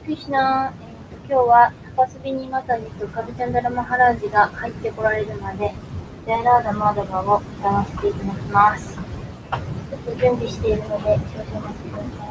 クリシュナ、今日は高須ビニマタジとカビチャンダラマハラージが入ってこられるまで、ジャイラーダマーダバを歌わせていただきます。ちょっと準備しているので、少々お待ちください。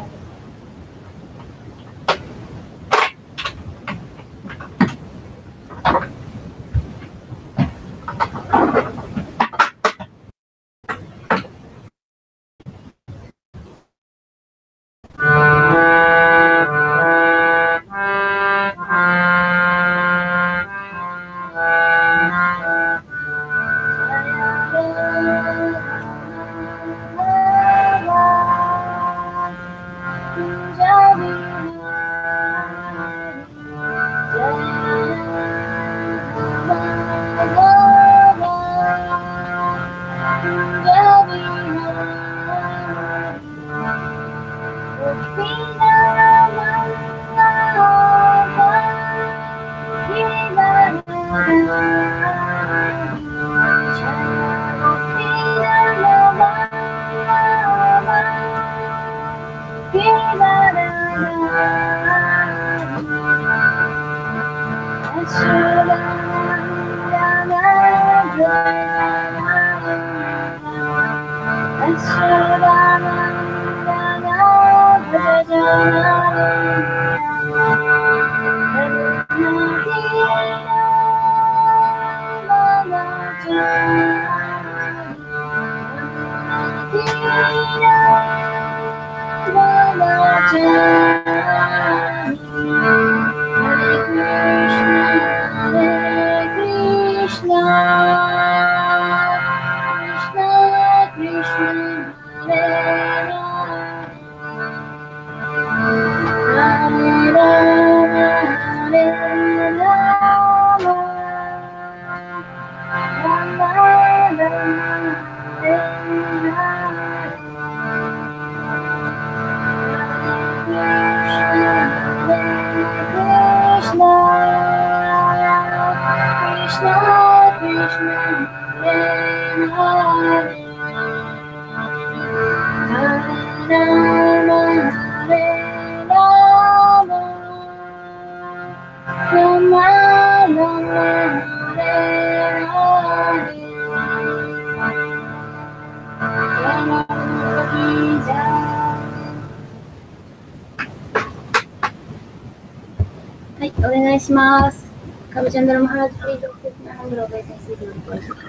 はい、お願いします。カビチャンダラマハラージ、プリーズ、オフィスのハンドルをベースにするようにお願いします。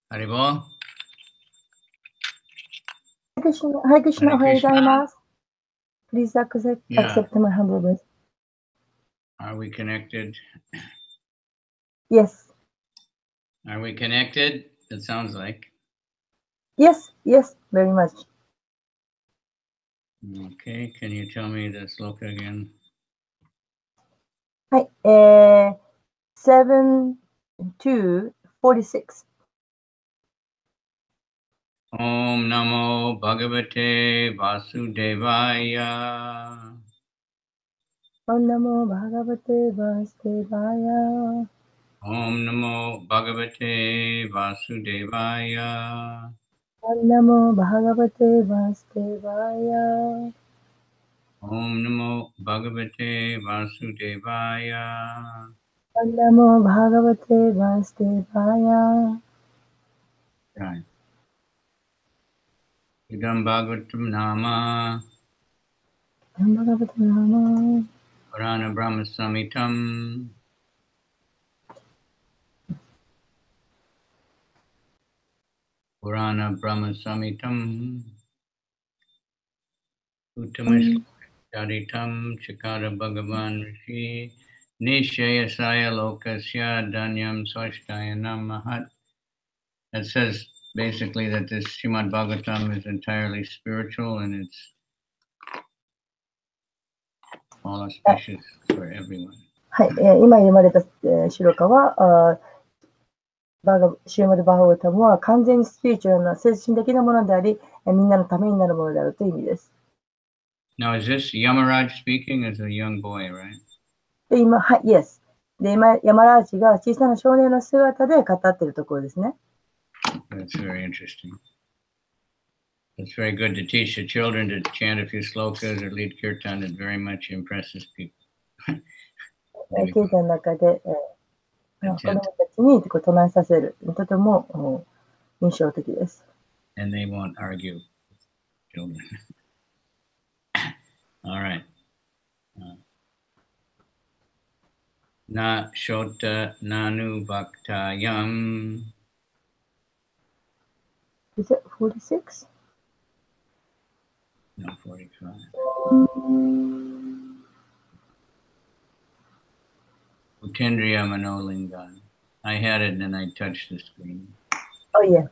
ハリボー。ハレクシュナ、おはようございます。Please accept my humble voice. Are we connected? Yes. Are we connected? It sounds like. Yes, yes, very much. Okay, can you tell me the sloka again? はい、7-2-46. Om Namo Bhagavate Vasudevaya. Om Namo Bhagavate Vasudevaya. Om Namo Bhagavate Vasudevaya. Om Namo Bhagavate Vasudevaya. Om Namo Bhagavate Vasudevaya. Om Namo Bhagavate Vasudevaya. Right. Idam Bhagavatam Nama. Om Bhagavate Nama. Purana Brahma Samitam. Purana Brahma Samitam. Uttama Charitam Chakara Bhagavan Rishi. Nishayasaya Lokasya Danyam Swashtayanam Mahat. That says basically that this Srimad Bhagavatam is entirely spiritual and it's all auspicious for everyone. はい、今読まれたシロカは、シューマド・バーガータムは完全にスピリチュアルな精神的なものであり、みんなのためになるものであるという意味です。Now, is this Yamaraj speaking as a young boy, right? で今、はい、Yes. で、今、ヤマラージが小さな少年の姿で語っているところですね。That's very interesting. It's very good to teach the children to chant a few slokas or lead kirtan. It very much impresses people. 経験の中で、子供たちに唱えさせる。とても印象的です。And they won't argue with children. All right. Na shota nanu bhaktayam. Is it 46? No, 45. Utendriya Manolingan. I had it and then I touched the screen. Oh, yeah.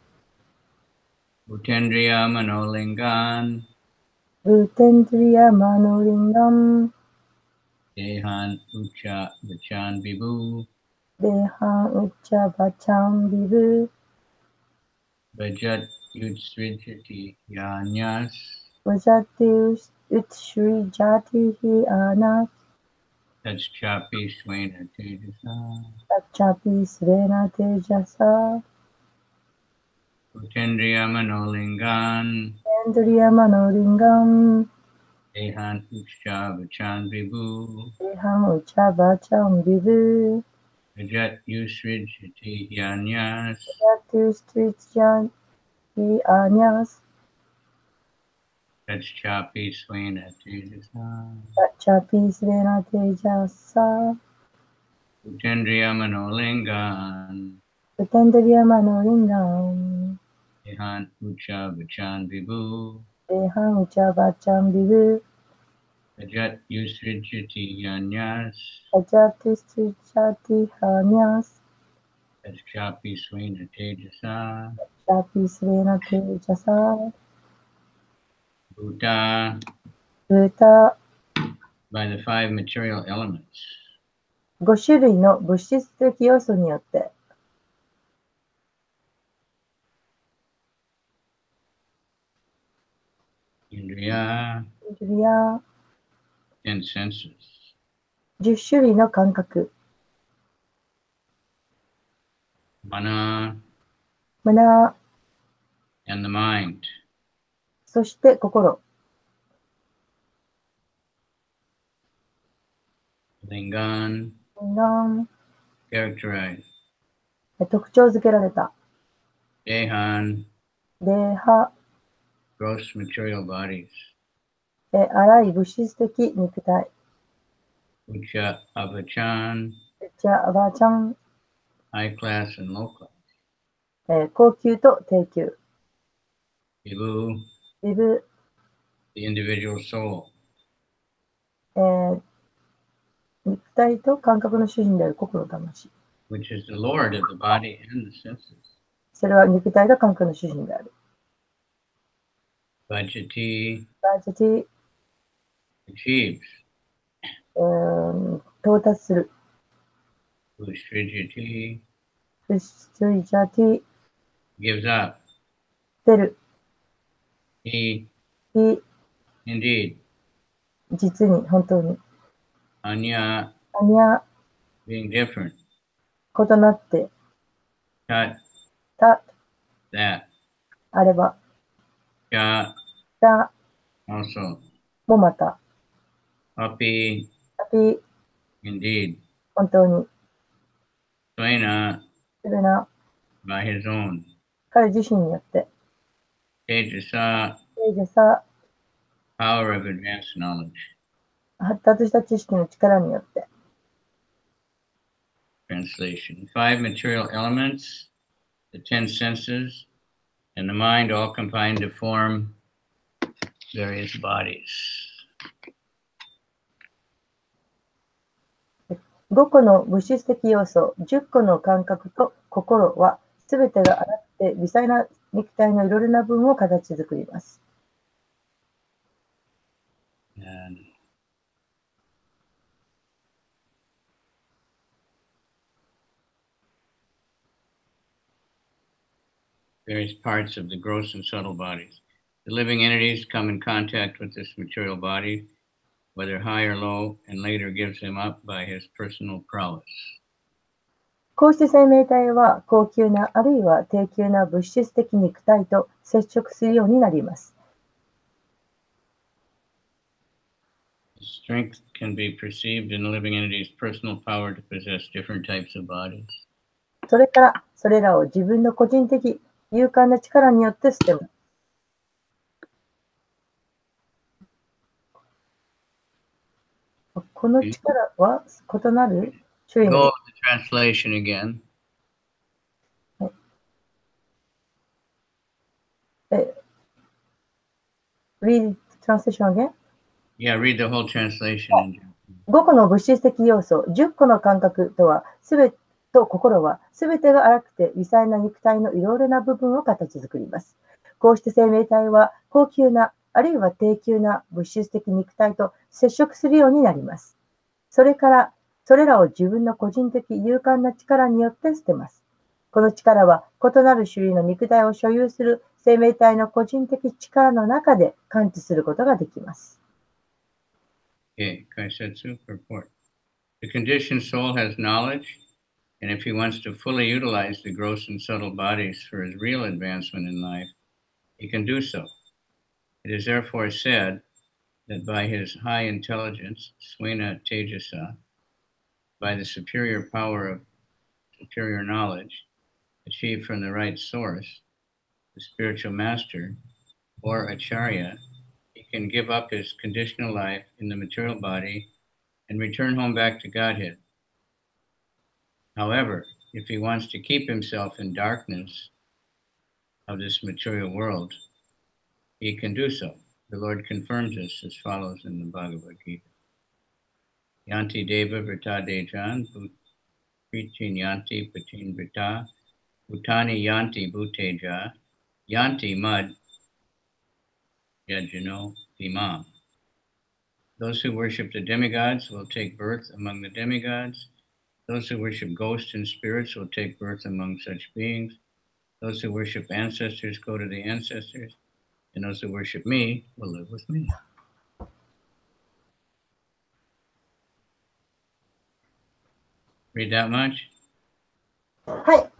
Utendriya Manolingan. Utendriya Manolingam. Dehan Ucha Vachan Vibhu. Dehan Ucha Vachan Vibhu. Bhajat Yutsvijati Yanyas. Vajati Utsrijati Anas. Tachchapi Swena Tejasa. Tachchapi Svena Tejasa. Utendriya Manolingan. Utendriya Manolingam. Dehan Ucha Vachan Vibhu. Dehan Ucha Vachan Vibhu. Bhajat Yutsvijati Yanyas. Vajati Utsrijati Anas. Tachchapi Swena Tejasa. Tachchapi Svena Tejasa. Utendriya Manolingan. Utendriya Manolingam. Dehan Ucha Vachan Vibhu. Dehan Ucha Vachan Vibhu. Bhajat Yusrijati Yanyas. Vajati Utsrijati Anas. Tachchapi Swena Tejasa. Tachchapi Svena Tejasa. Bhuta. Bhuta. By the 5 material elements. 5種類の物質的要素によって、Indriya. インドリア、 10 senses. 10種類の感覚、 Mana 胸、 and the mind. そして心、 Lingan. が Characterized. 特徴づけられた、 Dehan. デーハ、 Gross material bodies. 粗い物質的肉体、 Ucha Avachan. じゃあ、ばあちゃん、 High class and low class. 高級と低級、 Vibhu. ビブ、 The individual soul. 肉体と感覚の主人である心魂。Which is the Lord of the body and the senses. それは肉体と感覚の主人である。Vajati. バージャテ Achieves. ィ、到達する。Usrijati. フストリジャティ、 Gives up. 出る。 He. い、 Indeed. 実に、本当に。 Anya. アニャ、 Being different. 異なって、 Tat. た、 That. あれば、 Cha. た、 Also. もまた。 Api. アピ、 Indeed. 本当に。 Svena. するな、 By his own. 彼自身によって。 Tejasa. 聖女さ、 Power of advanced knowledge. 発達した知識の力によって。 Translation. 5 material elements, the 10 senses, and the mind all combine to form various bodies. 5個の物質的要素、10個の感覚と心は、すべてが洗って微細な肉体のいろいろな分を形作ります。And various parts of the gross and subtle bodies. The living entities come in contact with this material body whether high or low, and later gives him up by his personal prowess. こうして生命体は高級なあるいは低級な物質的肉体と接触するようになります。Strength can be perceived in the living entity's personal power to possess different types of bodies. それからそれらを自分の個人的勇敢な力によって捨てます。この力は異なる種類 Go の of the translation again. Read translation again. Yeah, read the whole translation. 5個の物質的要素、10個の感覚とは、すべてと心は、すべてが荒くて微細な肉体のいろいろな部分を形作ります。こうして生命体は高級な、あるいは低級な物質的肉体と接触するようになります。それから、それらを自分の個人的勇敢な力によって捨てます。この力は異なる種類の肉体を所有する生命体の個人的力の中で感知することができます。Okay, Kaisetsu purport. The conditioned soul has knowledge, and if he wants to fully utilize the gross and subtle bodies for his real advancement in life, he can do so. It is therefore said that by his high intelligence, Swena Tejasa, by the superior power of superior knowledge, achieved from the right source, the spiritual master, or Acharya, he can give up his conditional life in the material body and return home back to Godhead. However, if he wants to keep himself in darkness of this material world, he can do so. The Lord confirms this as follows in the Bhagavad Gita. Yanti Deva Vrita Dejan, Prichin Yanti Patin Vrita, Bhutani Yanti Bhuteja, Yanti Mud, Yajano Imam. Those who worship the demigods will take birth among the demigods. Those who worship ghosts and spirits will take birth among such beings. Those who worship ancestors go to the ancestors. And those who worship me will live with me. Read that much? はい。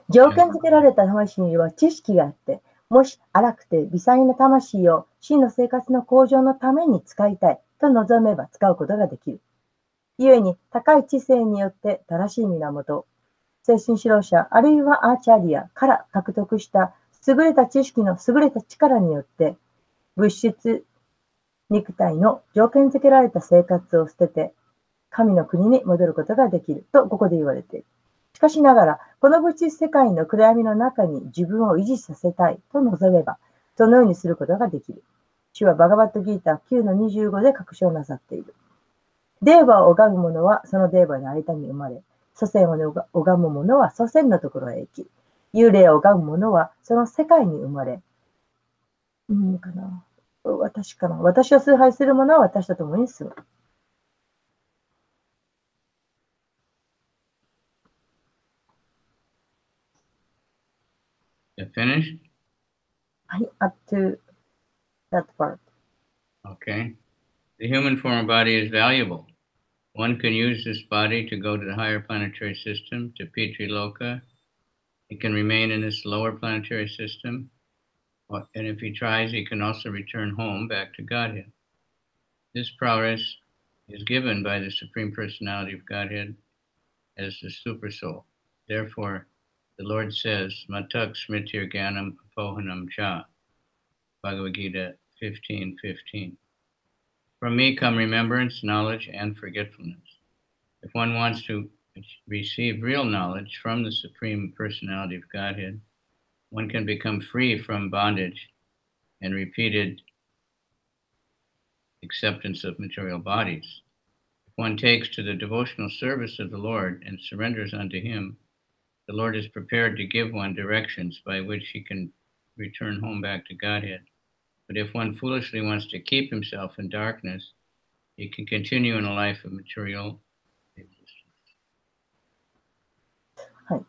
条件付けられた魂には知識があって、もし荒くて微細な魂を真の生活の向上のために使いたいと望めば使うことができる。故に高い知性によって正しい源、精神指導者あるいはアーチャリアから獲得した優れた知識の優れた力によって物質肉体の条件付けられた生活を捨てて神の国に戻ることができるとここで言われている。しかしながらこの物質世界の暗闇の中に自分を維持させたいと望めばそのようにすることができる。主はバガバットギータ 9-25 で確証なさっている。デーバを拝む者はそのデーバの間に生まれ、祖先を拝む者は祖先のところへ行き、幽霊を拝む者はその世界に生まれ、私を崇拝する者は私と共に住む。Finished? はい、up to that part. Okay. The human form of body is valuable. One can use this body to go to the higher planetary system, to Pitri-loka. He can remain in this lower planetary system, and if he tries, he can also return home back to Godhead. This prowess is given by the Supreme Personality of Godhead as the Super-Soul. Therefore, the Lord says, Matak Smritir Gyanam Apohanam Cha, Bhagavad Gita 15:15. From me come remembrance, knowledge, and forgetfulness. If one wants to receive real knowledge from the Supreme Personality of Godhead, one can become free from bondage and repeated acceptance of material bodies. If one takes to the devotional service of the Lord and surrenders unto him, the Lord is prepared to give one directions by which he can return home back to Godhead. But if one foolishly wants to keep himself in darkness, he can continue in a life of material existence. はい。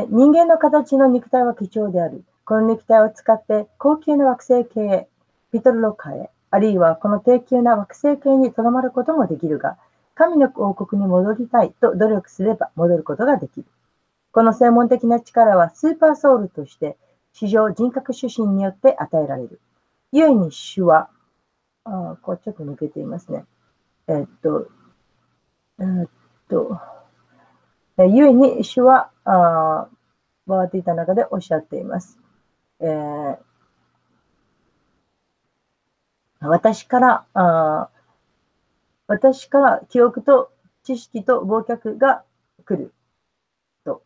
人間の形の肉体は貴重である。この肉体を使って高級な惑星系へ、ピトルロカへ、あるいはこの低級な惑星系にとどまることもできるが、神の王国に戻りたいと努力すれば戻ることができる。この専門的な力はスーパーソウルとして至上人格主神によって与えられる。故に主は、こうちょっと抜けていますね。故に主は、バーティータの中でおっしゃっています。私から記憶と知識と忘却が来ると、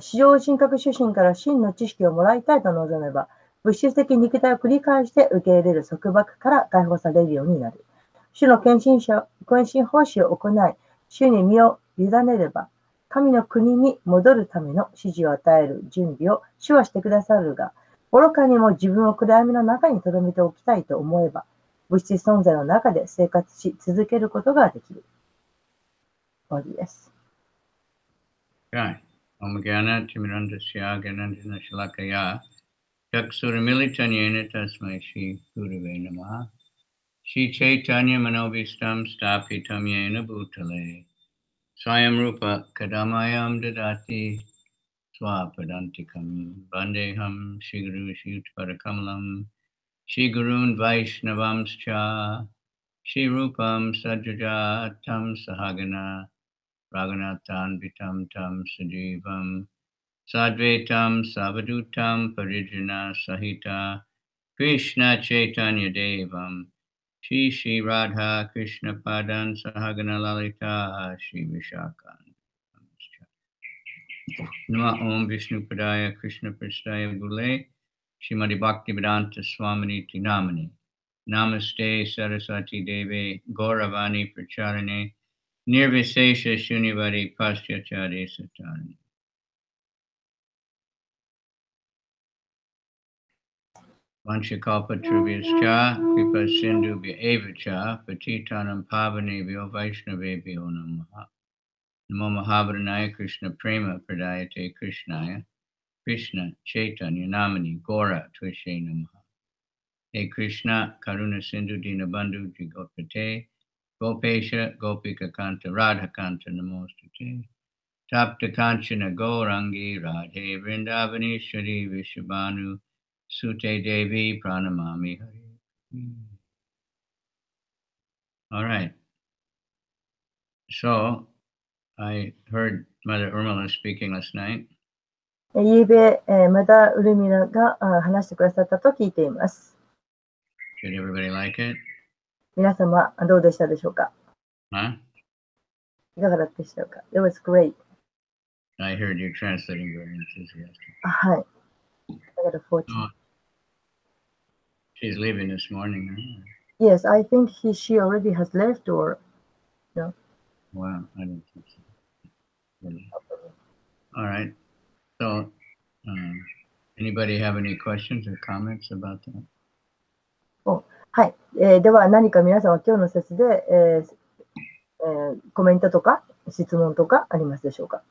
至上人格主神から真の知識をもらいたいと望めば、物質的肉体を繰り返して受け入れる束縛から解放されるようになる。主の献身奉仕を行い、主に身を委ねれば、神の国に戻るための指示を与える準備を主はしてくださるが、愚かにも自分を暗闇の中に留めておきたいと思えば、物質存在の中で生活し続けることができる。終わりです。はい。Om Gyana Timirandasya Gyanandana Shalakaya Chaksuramilitanyena Tasmai Shri Gurave Namaha Shri Chaitanya Manobhistam Stapitam Yena Bhutale Swayam Rupa Kadamayam Dadati Swapadantikam Bandeham Shri Guru Shri Utparakamalam Shri Gurun Vaishnavamscha Shri Rupam Sajajatam Sahagana Raghunathan Vitam Tam Sajivam Sadvaitam Savadutam Parijana Sahita Krishna Chaitanya Devam Shri Shri Radha Krishna Padan Sahagana Lalita Shri Vishakan Nama Om Vishnu Padaya Krishna Prastaya Gule Shrimati Bhaktivedanta Swami Namani Namaste Saraswati Deve Gauravani Pracharane Nirvisesha Shunyavari Paschachari Satani. Vanchakalpatrubhyascha Kripa Sindhubhya Evacha Patitanam Pavanebhyo Vaishnavebhyo Namaha Namo Mahabharanaya Krishna Prema Pradayate Krishnaya Krishna Chaitanya Namani Gora Tvishe Namaha Hey Krishna Karuna Sindhu Dinabandhu Jigopate Gopesha Gopika Kanta Radha Kanta Namostate Tapta Kanchana Gaurangi Radhe Vrindavaneshwari Vishabhanu Sute Devi Pranamami Hari. All right. So I heard Mother Urmila speaking last night. ゆうべ、マダ・ウルミラが話してくださったと聞いています。Did everybody like it? 皆様、どうでしたでしょうか？ Huh? いかがだったでしょうか？ It was great. I heard you translating very enthusiastic. はい。I got a fortune. Oh, she's leaving this morning. Huh? Yes, I think she already has left or no. Wow, I don't think so. Really. All right. So, anybody have any questions or comments about that? はい。では何か皆さんは今日の説で、コメントとか質問とかありますでしょうか？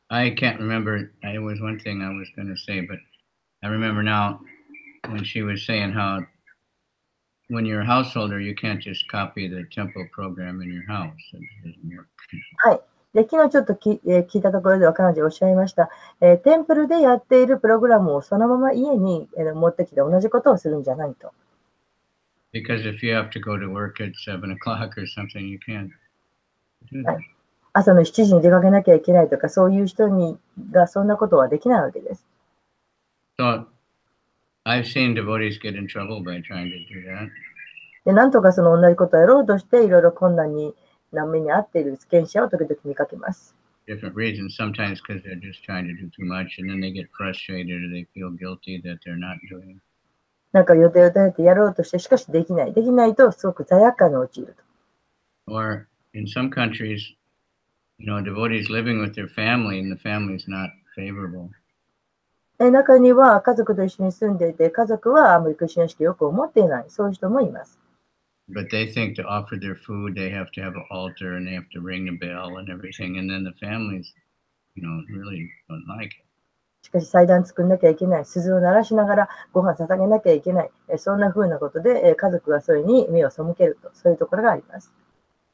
I can't remember. It was one thing I was going to say, but I remember now when she was saying how when you're a householder, you can't just copy the temple program in your house. It doesn't work. はい。で、昨日ちょっと聞いたところでは彼女おっしゃいました。テンプルでやっているプログラムをそのまま家に持ってきて同じことをするんじゃないと。Because if you have to go to work at 7 o'clock or something, you can't do that. 朝の7時に出かけなきゃいけないとか、そういう人がそんなことはできないわけです。So, I've seen devotees get in trouble by trying to do that. で、なんとかその同じことをやろうとして、いろいろ困難に目に遭っている献者を時々見かけます。Different reasons, sometimes because they're just trying to do too much and then they get frustrated or they feel guilty that they're not doing. なんか予定を立ててやろうとして、しかしできない。できないとすごく罪悪感に陥ると。Or in some countries, devotees living with their family and the family is not favorable. 中には家族と一緒に住んでいて、家族はあまりクリスチャン意識をよく思っていない。そういう人もいます。But they think to offer their food, they have to have an altar and they have to ring the bell and everything. And then the families, really don't like it. しかし祭壇作んなきゃいけない、鈴を鳴らしながらご飯捧げなきゃいけない、そんな風なことで家族がそれに目を背けると、そういうところがあります。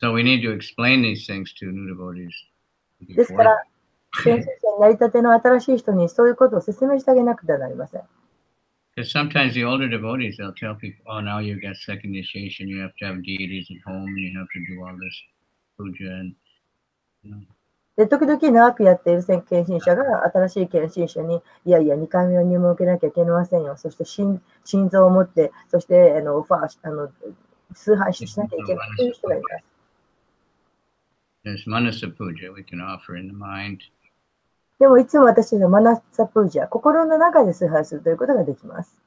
So we need to explain these things to new devotees ですか before. ら、先生になりたての新しい人にそういうことを説明してあげなくてはなりません。Because sometimes the older devotees, they'll tell people, oh, now you've got second initiation, you have to have deities at home, and you have to do all this puja. And, で時々長くやっている献身者が新しい献身者に、いやいや、2回目は入門を受けなきゃいけませんよ。そして心臓を持って、そして崇拝しなきゃいけないという人がいます。There's manasa puja we can offer in the mind. でもいつも私たちのマナサプージャ、心の中で崇拝するということができます。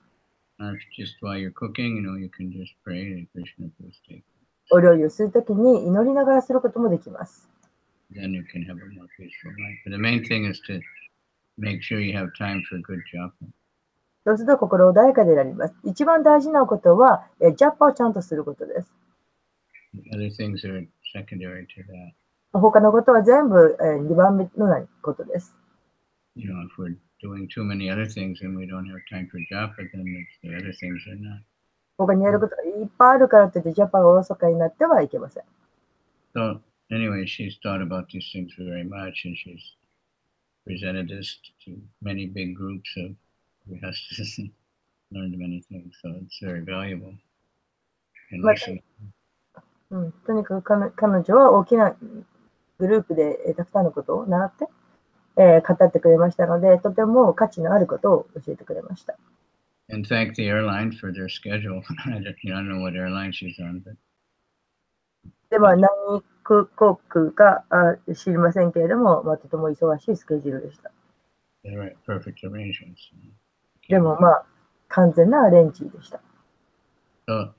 Just while you're cooking, you can just pray that Krishna please take. お料理をするときに祈りながらすることもできます。Then you can have a more peaceful life. But the main thing is to make sure you have time for good japa. そうすると心穏やかでいられます。一番大事なことは、ジャッパをちゃんとすることです。Other things are secondary to that. 他のことは全部2番目のことです。If we're doing too many other things and we don't have time for japa, then the other things are not. 他にやることがいっぱいあるからといって、ジャパがおろそかになってはいけません。So anyway, she's thought about these things very much, and she's presented this to many big groups of grihastas and learned many things. So it's very valuable. And listening. とにかく彼女は大きなグループでたくさんのことを習って、語ってくれましたので、とても価値のあることを教えてくれました。And thank the airline for their schedule. I don't know what airline she's on, but. では何航空か知りませんけれども、とても忙しいスケジュールでした。Perfect arrangements. でも完全なアレンジでした。So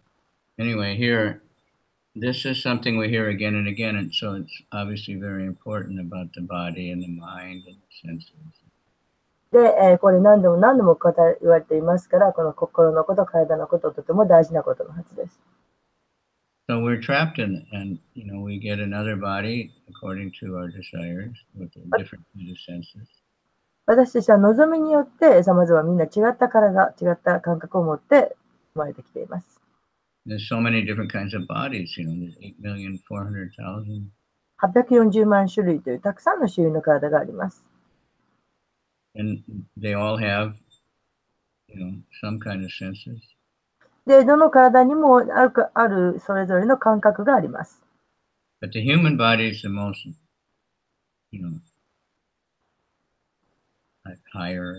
anyway, here, this is something we hear again and again, and so it's obviously very important about the body and the mind and the senses. で、これ何度も言われていますから、この心のこと、体のこと、とても大事なことのはずです。So we're trapped in it, and we get another body according to our desires with different senses. 私たちは望みによってさまざまみんな違った体、違った感覚を持って生まれてきています。There's so many different kinds of bodies, there's 8,400,000. 840万種類というたくさんの種類の体があります。And they all have, some kind of senses. で、どの体にもあるそれぞれの感覚があります。But the human body is the most, higher.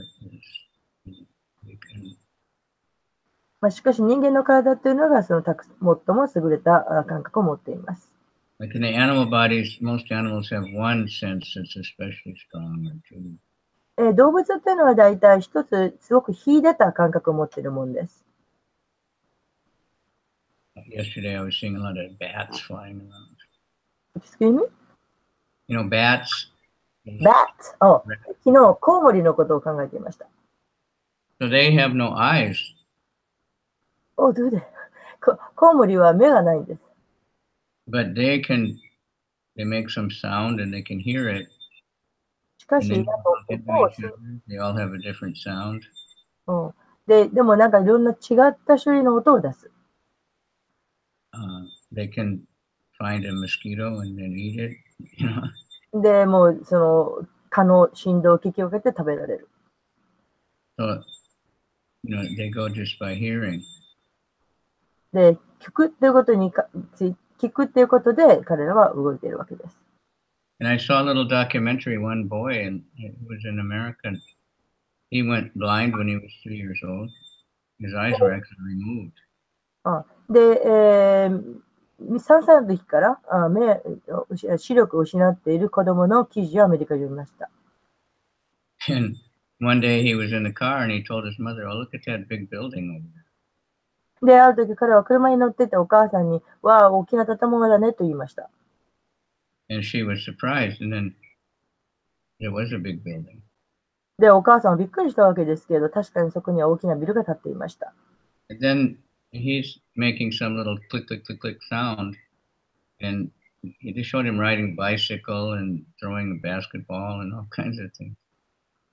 しかし人間の体というのが最も優れた感覚を持っています。Like in the animal bodies, most animals have one sense that's especially strong or two. 動物というのは大体一つすごく秀でた感覚を持っているものです。Yesterday, I was seeing a lot of bats flying around. Excuse me? Bats. Bats. 昨日、コウモリのことを考えていました。So they have no eyes. どうでコウモリは目がないんです。But they make some sound and they can hear it. しかし、they all have a different sound. でもいろんな違った種類の音を出す。They can find a mosquito and then eat it. で、もうその蚊の振動を聞き分けて食べられる。So, they go just by hearing. で、聞くっていうことで彼らは動いているわけです。And I saw a little documentary, one boy, and it was an American. He went blind when he was 3 years old. His eyes were actually removed. で、3歳の時から視力を失っている子供の記事をアメリカで読みました。And one day he was in the car and he told his mother, "Oh, look at that big building over there." で、ある時彼は車に乗っててお母さんに、わあ、大きな建物だねと言いました。And she was surprised, and then there was a big building. で、お母さんはびっくりしたわけですけど、確かにそこには大きなビルが建っていました。And then And he's making some little click, click, click, click sound. And they showed him riding a bicycle and throwing a basketball and all kinds of things.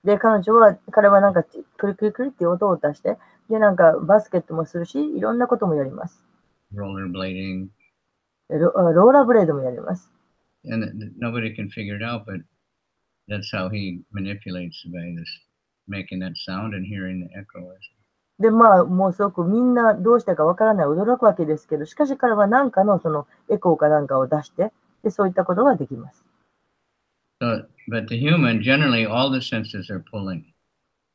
で、彼はなんかクリクリクリっていう音を出して、で、なんかバスケットもするし、いろんなこともやります。Rollerblading. ローラーブレードもやります。And nobody can figure it out, but that's how he manipulates by this, making that sound and hearing the echo. で、まあ、もうすごくみんなどうしたかわからない、驚くわけですけど、しかし彼は何かのそのエコーかなんかを出して、で、そういったことができます。So, but the human, generally, all the senses are pulling.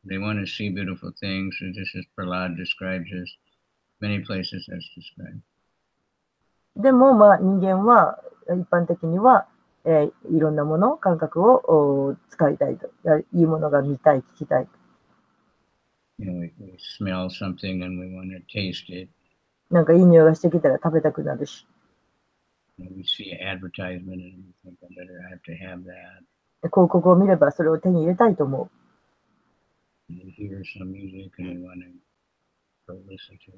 They want to see beautiful things, and just as Prahlad describes as many places as described. でも、まあ、人間は一般的には、いろんなもの、感覚を使いたいと。いいものが見たい、聞きたい。You know, we smell something and we want to taste it. なんかいい匂いがしてきたら食べたくなるし。You know, we see an advertisement and we think, I better have to have that. 広告を見ればそれを手に入れたいと思う。And we hear some music and we want to go listen to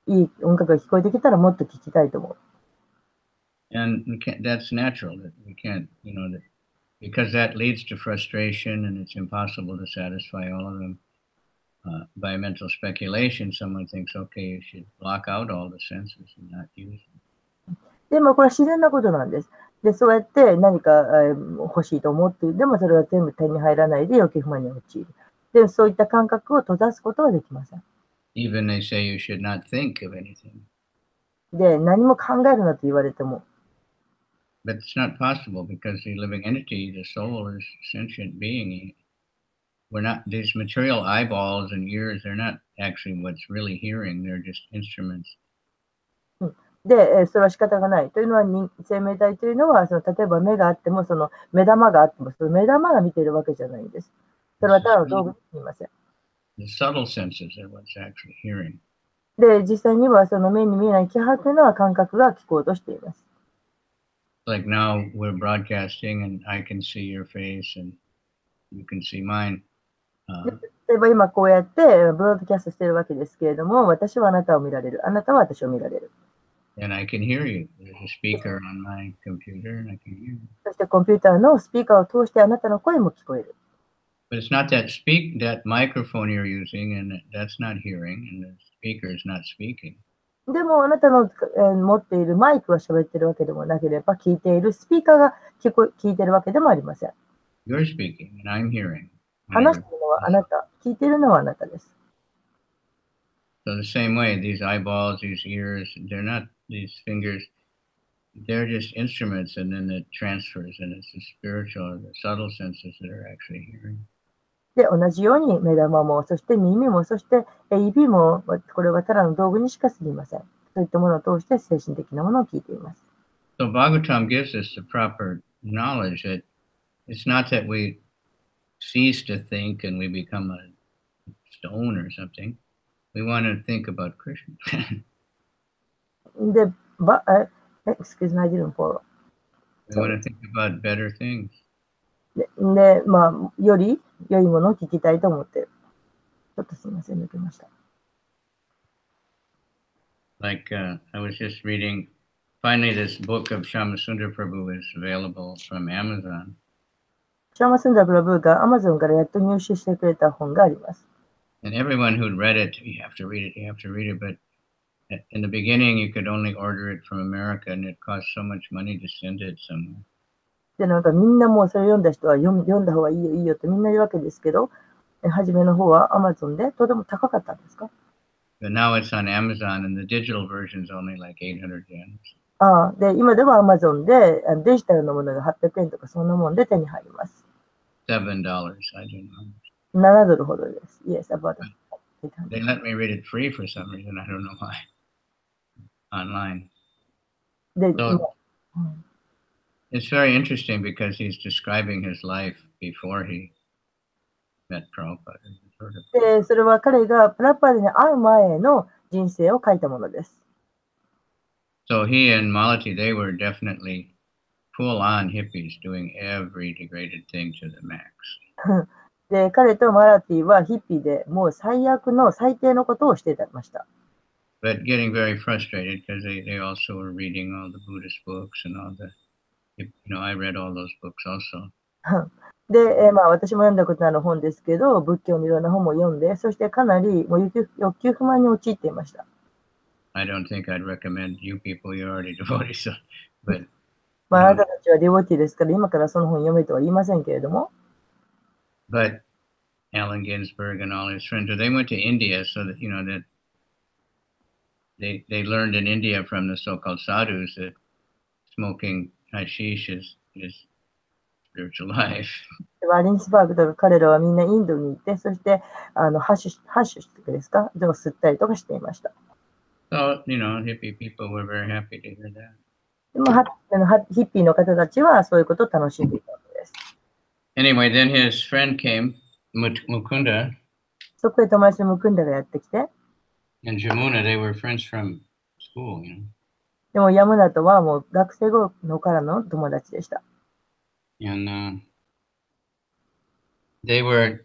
it. いい音楽が聞こえてきたらもっと聞きたいと思う。And that's natural. That we can't, you know, that because that leads to frustration and it's impossible to satisfy all of them. By mental speculation, someone thinks, okay, you should block out all the senses and not use them. でもこれは自然なことなんです。で、そうやって何か欲しいと思って、でもそれが全部手に入らないで余計不満に陥る。で、そういった感覚を閉ざすことはできません。Even they say you should not think of anything. で、何も考えるなと言われても。But it's not possible because the living entity, the soul, is a sentient being. We're not, these material eyeballs and ears, they're not actually what's really hearing, they're just instruments. で、それは仕方がない。というのは、生命体というのは、その例えば目があっても、その目玉があっても、その目玉が見ているわけじゃないんです。それはただの道具にすみません。The subtle senses are what's actually hearing. で、実際にはその目に見えない希薄な感覚が聞こうとしています。Like now we're broadcasting and I can see your face and you can see mine. 例えば今こうやってブロードキャストしているわけですけれども、私はあなたを見られる。あなたは私を見られる。And I can hear you. There's a speaker on my computer and I can hear you. そしてコンピューターのスピーカーを通してあなたの声も聞こえる。But it's not that that microphone you're using and that's not hearing and the speaker is not speaking. でもあなたの、持っているマイクが喋っているわけでもなければ、聞いているスピーカーが聞いているわけでもありません。You're speaking and I'm hearing. 話しているのはあなた、聞いているのはあなたです。So the same way, these eyeballs, these ears, they're not these fingers, they're just instruments and then it transfers and it's the spiritual or the subtle senses that are actually hearing. で、同じように目玉も、そして耳も、そして指も、これはただの道具にしか過ぎません。そういったものを通して精神的なものを聞いています。So Bhagavatam gives us the proper knowledge that it's not that we cease to think and we become a stone or something. We want to think about Krishna. で、excuse me, I didn't follow. We want to think about better things. で、まあ、より良いものを聞きたいと思って、ちょっとすみません、抜けました。Like, I was just reading, finally this book of Shyamasundar Prabhu is available from Amazon. シャーマスンダープラブーが Amazon からやっと入手してくれた本があります。And everyone who'd read it, you have to read it, you have to read it. But in the beginning, you could only order it from America and it cost so much money to send it somewhere. で、なんかみんなもうそれ読んだ人は読んだ方がいいよいいよってみんな言うわけですけど、初めの方は Amazon でとても高かったんですか？ But now it's on Amazon and the digital version is only like 800 yen. ああ、で、今では Amazon でデジタルのものが800円とかそんなもんで手に入ります。$7, I don't know. 7ドルほどです。Yes, about They let me read it free for some reason. I don't know why. Online. で、 So, it's very interesting because he's describing his life before he met Prabhupada. で、それは彼がプラパーデに会う前の人生を書いたものです。So he and Malati, they were definitely full-on hippies doing every degraded thing to the max. で、彼とマラティはヒッピーでもう最悪の最低のことをしていました。but getting very frustrated because they also were reading all the Buddhist books and all the, I read all those books also. で、私も読んだことのある本ですけど、仏教のいろんな本も読んで、そしてかなりもう欲求不満に陥っていました。I don't think I'd recommend you people, you're already devoted, so, but あなたたちはディボティですから、今からその本読めとは言いませんけれども。But Allen Ginsberg and all his friends, they went to India so that, that they learned in India from the so-called sadhus that smoking hashish is spiritual life. ワリンスバーグとか彼らはみんなインドに行って、そしてハッシュですか、を吸ったりとかしていました。So, hippie people were very happy to hear that. でもヒッピーの方たちはそういうことを楽しんでいたわけです。Anyway, then his friend came, Mukunda. そこへ友達のムクンダがやってきて。And Jamuna, they were friends from school, でもヤムナとはもう学生のからの友達でした。And they were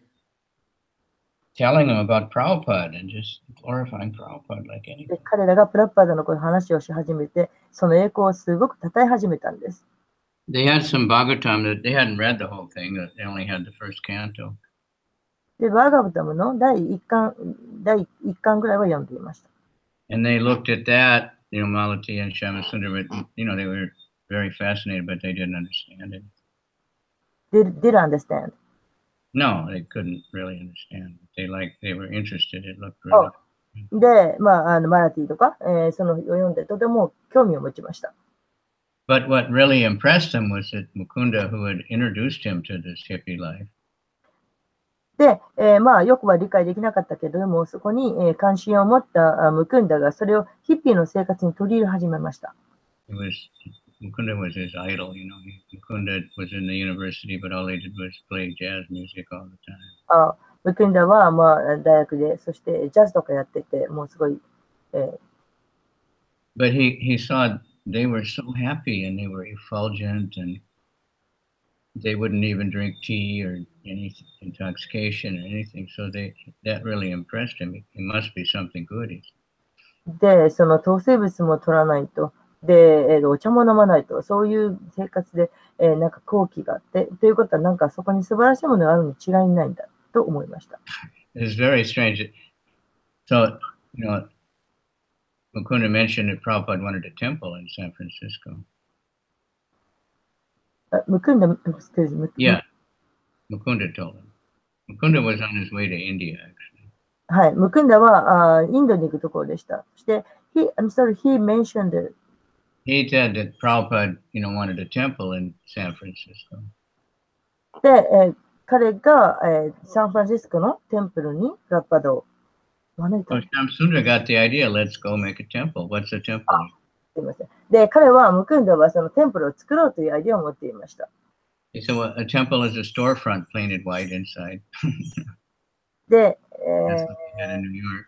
telling him about Prabhupada and just glorifying Prabhupada like anything. 彼らがプラッパーダの話をし始めて、その栄光をすごく称え始めたんです。They had some Bhagavatam that they hadn't read the whole thing, they only had the first canto. で、バーガブタムの第1巻ぐらいは読んでいました。And they looked at that, Malati and Shyamasundar, they were very fascinated, but they didn't understand it. Did understand? No, they couldn't really understand. They were interested. It looked really. で、マラティとか、その読んでとても興味を持ちました。But what really impressed him was that Mukunda, who had introduced him to this hippie life. で、よくは理解できなかったけれども、そこに、関心を持ったムクンダがそれをヒッピーの生活に取り入れ始めました。Mukunda was his idol, Mukunda was in the university, but all they did was play jazz music all the time. ムクンダは、大学で、そしてジャズとかやってて、もうすごい。But he saw they were so happy and they were effulgent and they wouldn't even drink tea or any intoxication or anything. So that really impressed him. It must be something good. で、その糖生物も取らないと。で、お茶も飲まないと、そういう生活で、なんか好奇があって、ということは、なんかそこに素晴らしいものがあるに違いないんだと思いました。It's very strange. So, Mukunda mentioned that Prabhupada wanted a temple in San Francisco. Mukunda, yeah, Mukunda told him. Mukunda was on his way to India, actually. はい、ムクンダはインドに行くところでした。そして、he mentioned it. He said that Prabhupada, wanted a temple in San Francisco. で、彼が、サンフランシスコのテンプルにプラッパダを招いた。So Shamsundar got the idea, let's go make a temple. What's a temple? すみません。で、彼はムクンダはそのテンプルを作ろうというアイデアを持っていました。He said, well, a temple is a storefront painted white inside. で、That's what they had in New York.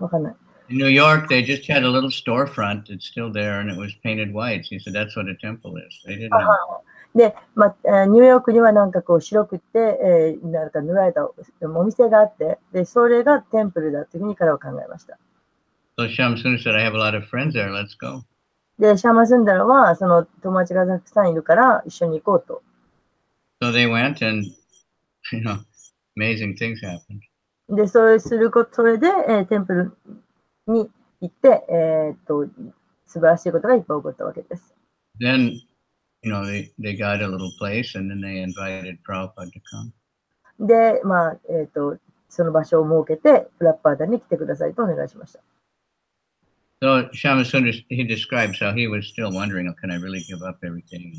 わかんない。In New York, they just had a little storefront. It's still there, and it was painted white. He said, that's what a temple is. They didn't know. で、ニューヨークにはなんかこう白くて、なんか塗られたお店があって、で、それがテンプルだというふうに彼は考えました。So Shamsundar said, I have a lot of friends there. Let's go. で、シャマスンダラはその友達がたくさんいるから一緒に行こうと。So they went, and amazing things happened. で、それで、テンプルに行って、素晴らしいことがいっぱい起こったわけです。Then, they got a little place, and then they invited Prabhupada to come. で、その場所を設けて、プラッパーダに来てくださいとお願いしました。So Shyamasundar, he describes how he was still wondering, can I really give up everything?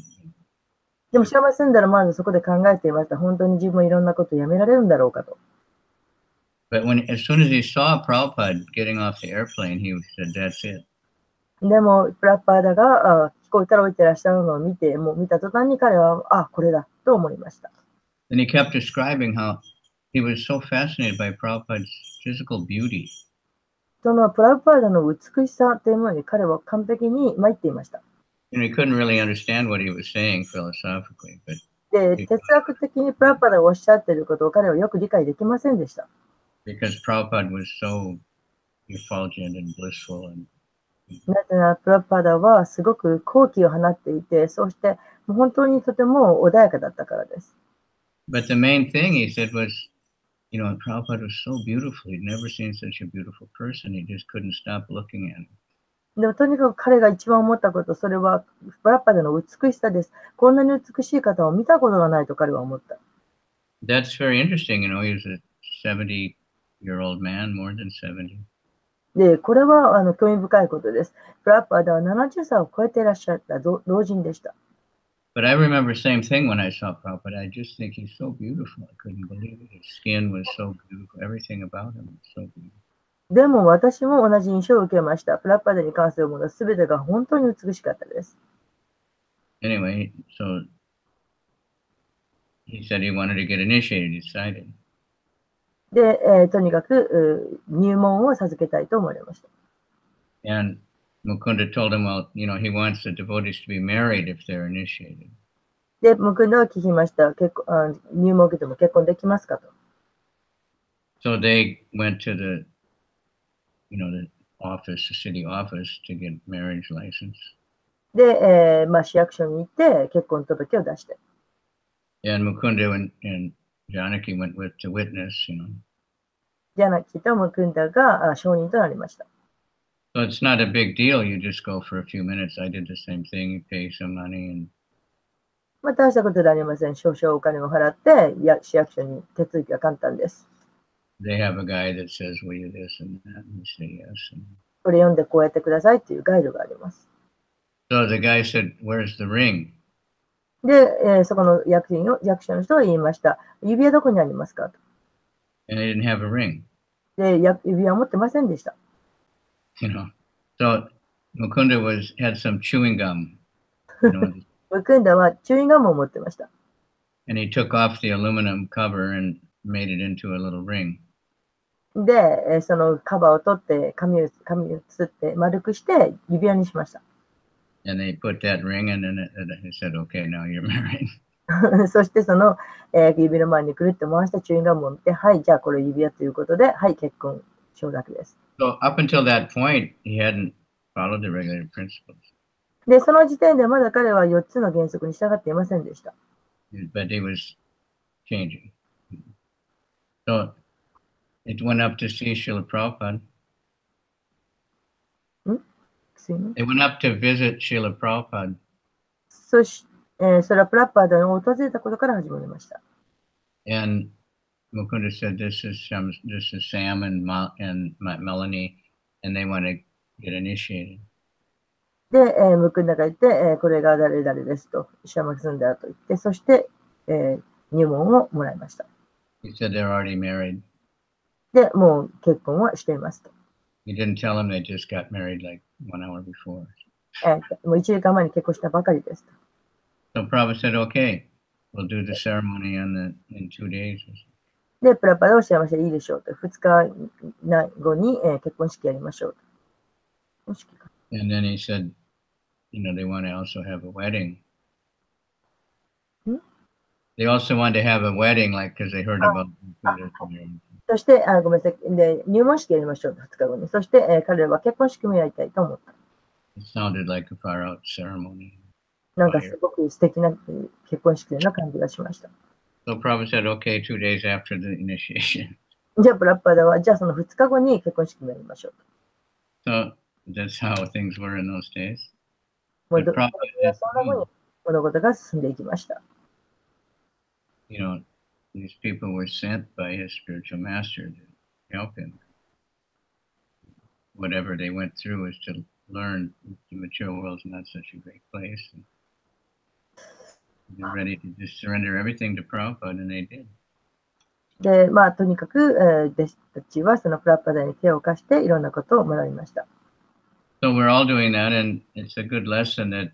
でもシャマスンダラまずそこで考えていました。本当に自分もいろんなことをやめられるんだろうかと。But as soon as he saw Prabhupada getting off the airplane, he said, that's it. でも、プラッパーダが飛行機から降りてらっしゃるのを見た途端に彼は、これだと思いました。Then he kept describing how he was so fascinated by Prabhupada's physical beauty. そのプラッパーダの美しさというものに彼は完璧に参っていました。He couldn't really understand what he was saying philosophically, but で、哲学的にプラッパーダがおっしゃっていることを彼はよく理解できませんでした。because Prabhupada was so effulgent and blissful. And なぜなら、プラパダはすごく好気を放っていて、そしてもう本当にとても穏やかだったからです。but the main thing he said was, Prabhupada was so beautiful. He'd never seen such a beautiful person. He just couldn't stop looking at him. でもとにかく彼が一番思ったこと、それはプラパダの美しさです。こんなに美しい方を見たことがないと彼は思った。That's very interesting. He was a 70-year-old man, more than 70. で、これは興味深いことです。プラパダは70歳を超えていらっしゃった老人でした。But I remember same thing when I saw Prabhupada. I just think he's so beautiful. I couldn't believe it. His skin was so beautiful. Everything about him was so beautiful. でも私も同じ印象を受けました。プラパダに関するものすべてが本当に美しかったです。Anyway, so he said he wanted to get initiated. He decided. で、とにかく入門を授けたいと思われました。And Mukunda told him, well, he wants the devotees to be married if they're initiated. で、ムクンダは聞きました。入門を受けても結婚できますかと。So they went to the office, the city office to get marriage license. で、市役所に行って結婚届を出して。And Mukunda and Janaki went to witness, ジャナキとムクンダが証人となりました。So it's not a big deal. You just go for a few minutes. I did the same thing. You pay some money and 大したことでありません。少々お金を払って市役所に手続きは簡単です。they have a guy that says, will you this and that? And you say yes. And これ読んでこうやってくださいっていうガイドがあります。so the guy said, where's the ring? で、そこの役所の人は言いました。指輪どこにありますかと。And they didn't have a ring. で、指輪持ってませんでした。So Mukunda had some chewing gum. ムクンダはチューインガムを持ってました。And he took off the aluminum cover and made it into a little ring. で、そのカバーを取って紙をつって丸くして指輪にしました。And they put that ring in and he said, okay, now you're married. そしてその、指の前にくるって回したチューインガムを見て、はい、じゃあこれ指輪ということで、はい、結婚承諾です。So up until that point, he hadn't followed the regular principles. で、その時点でまだ彼は4つの原則に従っていませんでした。But he was changing. So it went up to see Srila Prabhupada. They went up to visit Srila Prabhupada. それはプラッパーダを訪れたことから始まりました。And Mukunda said, this is Sam and Melanie, and they want to get initiated. で、ムクンダが言って、これが誰々ですと、シャマクスンダーと言って、そして、入門をもらいました。He said they're already married. で、もう結婚はしていますと。He didn't tell them they just got married like 1 hour before. もう1時間前に結婚したばかりですと。So Prabhupada said, okay, we'll do the ceremony in 2 days. で、プラパダをおっしゃいました。いいでしょうと。2日後に、結婚式やりましょうと。And then he said, they want to also have a wedding. They also wanted to have a wedding, like, because they heard about it. そして、ごめんなさい。で、入門式やりましょうと、2日後に。そして、彼らは結婚式もやりたいと思った。It sounded like a far out ceremony. なんかすごく素敵な結婚式のような感じがしました。So Prabhupada said, okay, 2 days after the initiation. じゃあ、プラッパダは、じゃあその2日後に結婚式もやりましょうと。So that's how things were in those days. そんな風に物事が進んでいきました。These people were sent by his spiritual master to help him. Whatever they went through was to learn the material world is not such a great place. They're ready to just surrender everything to Prabhupada, and they did. で、とにかく、弟子たちはそのプラッパダに手を貸していろんなことを学びました。So we're all doing that, and it's a good lesson that,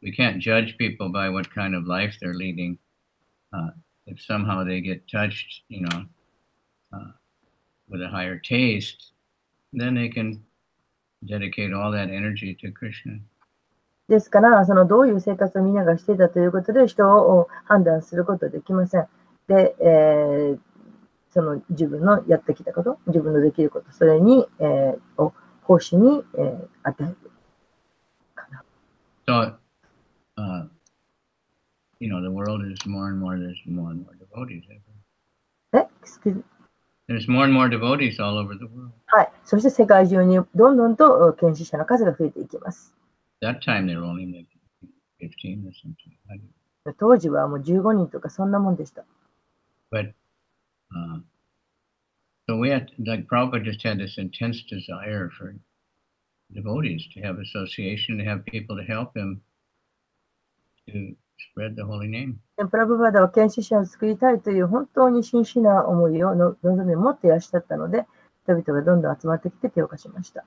we can't judge people by what kind of life they're leading. If somehow they get touched, with a higher taste, then they can dedicate all that energy to Krishna. ですから、どういう生活をみんながしていたということで人を判断することはできません。で、その自分のやってきたこと、自分のできること、それに、を奉仕に、与えるかな。So, you know, the world is more and more, there's more and more devotees. Excuse me. There's more and more devotees all over the world. はい。そして世界中にどんどんと献身者の数が増えていきます。That time they were only maybe 15 or something. 当時はもう15人とかそんなもんでした。But, so we had, like Prabhupada just had this intense desire for devotees to have association, to have people to help him to spread the holy name. プラブバダは献身者を作りたいという本当に真摯な思いを望みを持っていらっしゃったので、人々がどんどん集まってきて手を貸しました。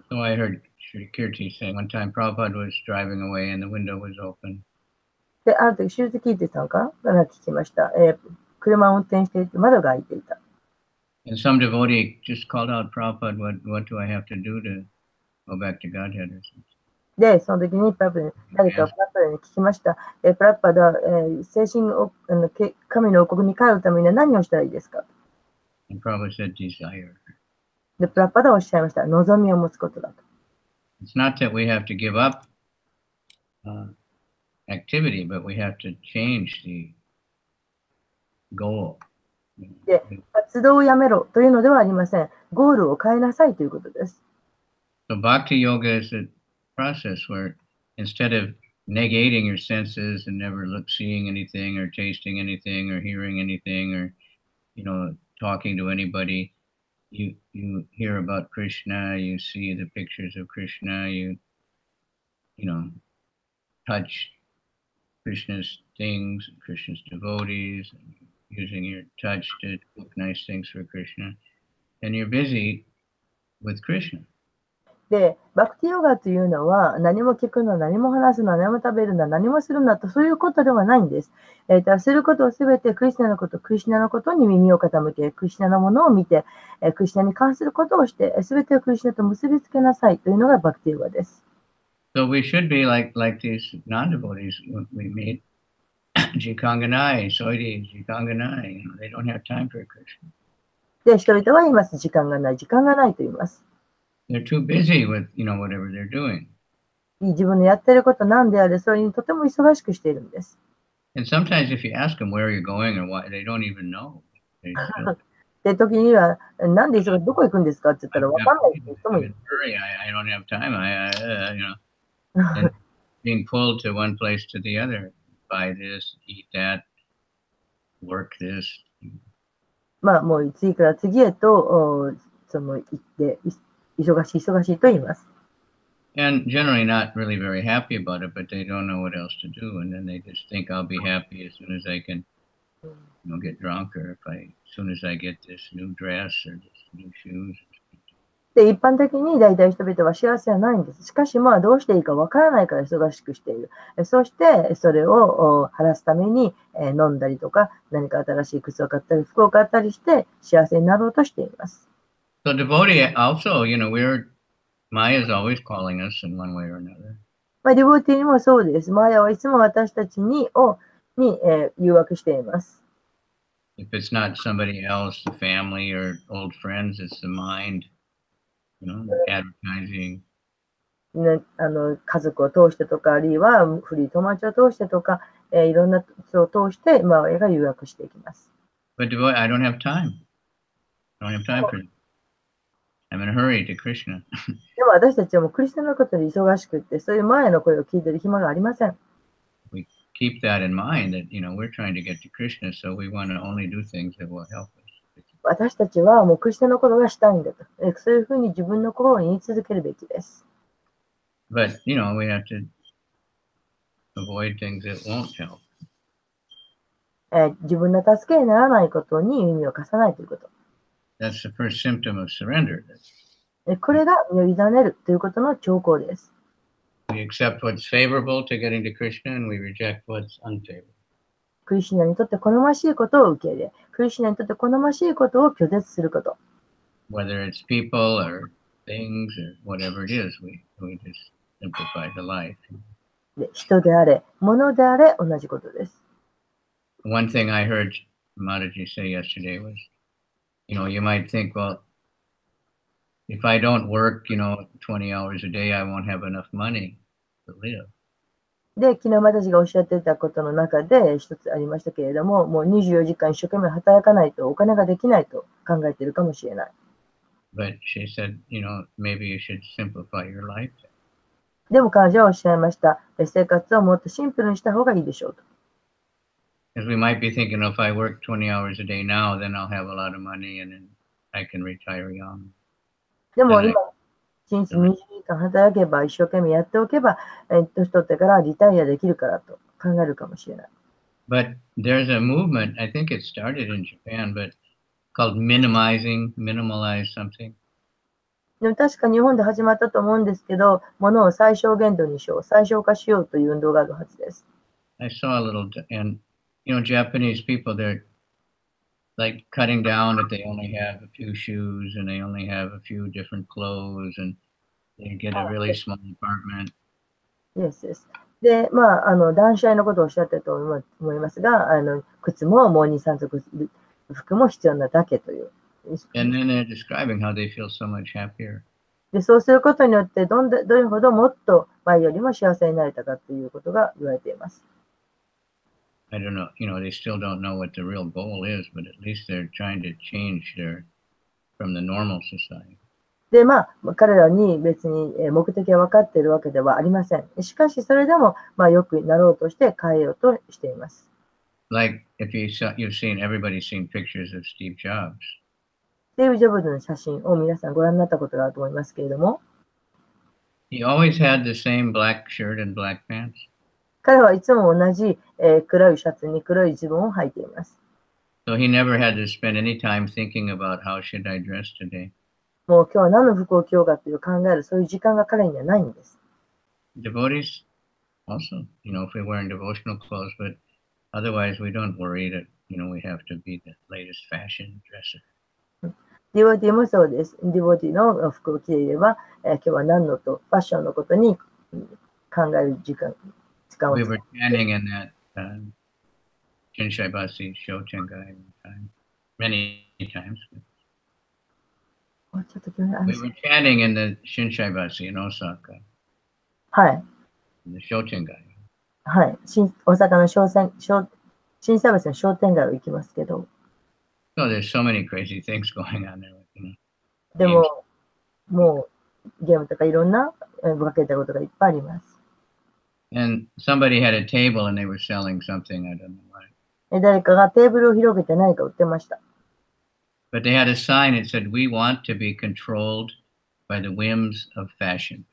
So I heard Shri Kirti saying one time Prabhupada was driving away and the window was open. で、ある時、シュルティキーテさんから聞きました。車を運転していて窓が開いていた。And some devotee just called out, Prabhupada, what do I have to do to go back to Godhead or something? で、その時に誰かプラッパダに聞きました。プラッパダ、精神を神の王国に帰るためには何をしたらいいですか？ And Prabhupada said, desire. で、プラッパダはおっしゃいました。望みを持つことだと。It's not that we have to give up activity, but we have to change the goal. で、活動をやめろというのではありません。ゴールを変えなさいということです。So Bhakti Yoga is a process where instead of negating your senses and never seeing anything or tasting anything or hearing anything or, you know, talking to anybody, you hear about Krishna, you see the pictures of Krishna, you know, touch Krishna's things, Krishna's devotees, using your touch to cook nice things for Krishna, and you're busy with Krishna. で、バクティヨガというのは何も聞くの、何も話すの、何も食べるの、何もするのとそういうことではないんです。することをすべてクリスナのこと、に耳を傾け、クリスナのものを見て、クリスナに関することをして、すべてをクリスナと結びつけなさいというのがバクティヨガです。So we should be like these non-devotees we meet. Jikanganai, Soidi, Jikanganai, you know, they don't have time for Krishna. で、人々は言います。時間がないと言います。They're too busy with, you know, whatever they're doing. 自分のやっていることなんであれ、それにとても忙しくしているんです。And sometimes if you ask them where you're going or why, they don't even know. で、時には、なんでどこ行くんですかって言ったら、わかんないって人もいる。I don't have time. You know, and being pulled to one place to the other, buy this, eat that, work this. まあ、もう次から次へと、行って、忙しいと言います。And generally not really very happy about it, but they don't know what else to do. And then they just think I'll be happy as soon as I can, you know, get drunk or as soon as I get this new dress or this new shoes. で、一般的に大体人々は幸せはないんです。しかし、まあ、どうしていいかわからないから忙しくしている。そして、それを晴らすために飲んだりとか、何か新しい靴を買ったり、服を買ったりして、幸せになろうとしています。So devotee also, you know, Maya is always calling us in one way or another. まあ、ディボーティーにもそうです。マヤはいつも私たちに誘惑しています。If it's not somebody else, the family or old friends, it's the mind, you know, advertising. 家族を通してとか、あるいは古い友達を通してとか、いろんな人を通して、マヤが誘惑していきます。But devotee, I don't have time. I don't have time for it. I'm in a hurry to Krishna. でも私たちはもうクリスナのことで忙しくって、そういうマヤの声を聞いている暇がありません。We keep that in mind that, you know, we're trying to get to Krishna, so we want to only do things that will help us. 私たちはもうクリスナのことがしたいんだと。そういうふうに自分の心に言い続けるべきです。But, you know, we have to avoid things that won't help. 自分の助けにならないことに耳を貸さないということ。That's the first symptom of surrender. これが身を委ねるということの兆候です。We accept what's favorable to getting to Krishna and we reject what's unfavorable. クリシュナにとって好ましいことを受け入れ、クリシュナにとって好ましいことを拒絶すること。Whether it's people or things or whatever it is, we just simplify the life. で、人であれ、物であれ、同じことです。One thing I heard Mataji said yesterday was, you might think, well, if I don't work, 20 hours a day, I won't have enough money to live. で、昨日私がおっしゃってたことの中で一つありましたけれども、もう24時間一生懸命働かないとお金ができないと考えているかもしれない。But she said, maybe you should simplify your life. でも彼女はおっしゃいました。生活をもっとシンプルにした方がいいでしょうと。Because we might be thinking, if I work 20 hours a day now, then I'll have a lot of money and then I can retire young. でも今、1日20時間働けば、一生懸命やっておけば、年取ってからリタイアできるからと考えるかもしれない。But there's a movement, I think it started in Japan, but called minimize something. でも確か日本で始まったと思うんですけど、ものを最小限度にしよう、最小化しようという運動があるはずです。I saw a little, and Japanese people, they're like cutting down that they only have a few shoes and they only have a few different clothes and they get a really small apartment. Yes, yes. で、断捨離のことをおっしゃってると思いますが、靴ももう2、3足、服も必要なだけという。And then they're describing how they feel so much happier. で、そうすることによって、どれほどもっと前よりも幸せになれたかということが言われています。I don't know, they still don't know what the real goal is, but at least they're trying to change from the normal society. で、彼らに別に目的は分かっているわけではありません。しかし、それでも、良くなろうとして変えようとしています。Like, if everybody's seen pictures of Steve Jobs. スティーブ・ジョブズの写真を皆さんご覧になったことがあると思いますけれども、He always had the same black shirt and black pants. 彼はいつも同じ、黒いシャツに黒いズボンを履いています。So he never had to spend any time thinking about how should I dress today. もう今日は何の服を着ようかという考えるそういう時間が彼にはないんです。Devotees also, if we're wearing devotional clothes, but otherwise we don't worry that, we have to be the latest fashion dresser. ディボティもそうです。ディボティの服を着ていれば、今日は何のとファッションのことに考える時間、使う。We were standing in that Shinshaibasi Shotengai many times. We were chanting in the Shinshaibasi in Osaka. はい。In the Shotengai. はい。大阪の心斎橋の商店街を行きますけど。So there's so many crazy things going on there. でも、もうゲームとかいろんな分けたことがいっぱいあります。And somebody had a table and they were selling something, I don't know why. 誰かがテーブルを広げて何か売ってました。But they had a sign that said, "We want to be controlled by the whims of fashion."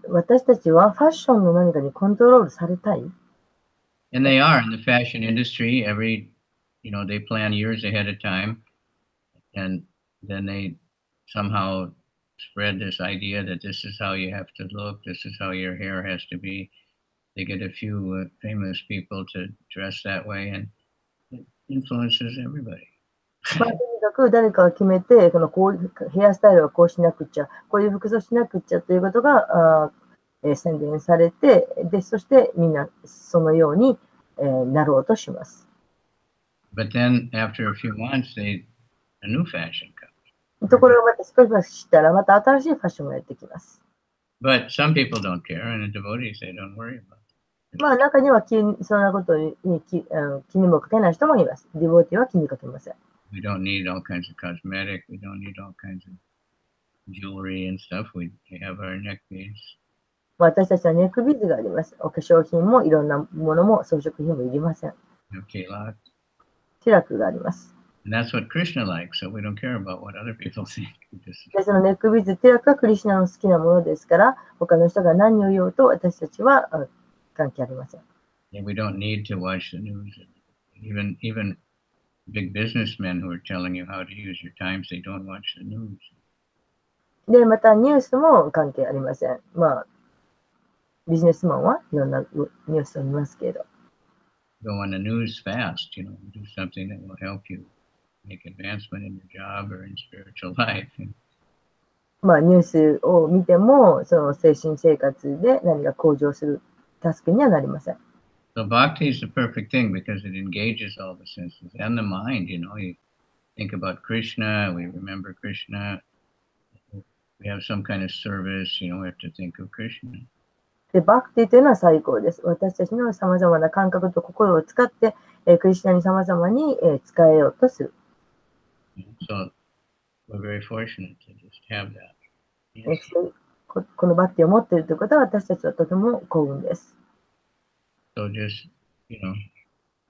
私たちはファッションの何かにコントロールされたい。And they are in the fashion industry. They plan years ahead of time, and then they somehow spread this idea that this is how you have to look, this is how your hair has to be. They get a few famous people to dress that way, and it influences everybody. とにかく誰かが決めて、こうヘアスタイルはこうしなくちゃ、こういう服装しなくちゃということが宣伝されて、で、そしてみんなそのように、なろうとします。But then after a few months, a new fashion comes. ところがまた少ししたらまた新しいファッションがやってきます。But some people don't care, and the devotees, they don't worry about it. 中にはそんなことに気にもかけない人もいます。ディボティは気にかけません。We don't need all kinds of cosmetic. We don't need all kinds of jewelry and stuff. We have our neck beads. 私たちはネックビーズがあります。お化粧品もいろんなものも装飾品もいりません。Okay, lot. ティラクがあります。And that's what Krishna likes, so we don't care about what other people think. でそのネックビーズ、ティラクがクリシュナの好きなものですから、他の人が何を言おうと私たちは関係ありません。And we don't need to watch the news. Even big businessmen who are telling you how to use your times, they don't watch the news. で、またニュースも関係ありません。ビジネスマンはいろんなニュースを見ますけれど。Go on the news fast, do something that will help you make advancement in your job or in spiritual life. ニュースを見ても、その精神生活で何が向上するタスクにはなりません。So So bhakti is the perfect thing because it engages all the senses and the mind. You think about Krishna, we remember Krishna. We have some kind of service, we have to think of Krishna. で、バクティというのは最高です。私たちの様々な感覚と心を使って、クリシュナに様々に、使えようとする。So, we're very fortunate to just have that. Yes. このバクティを持っているということは私たちはとても幸運です。So just,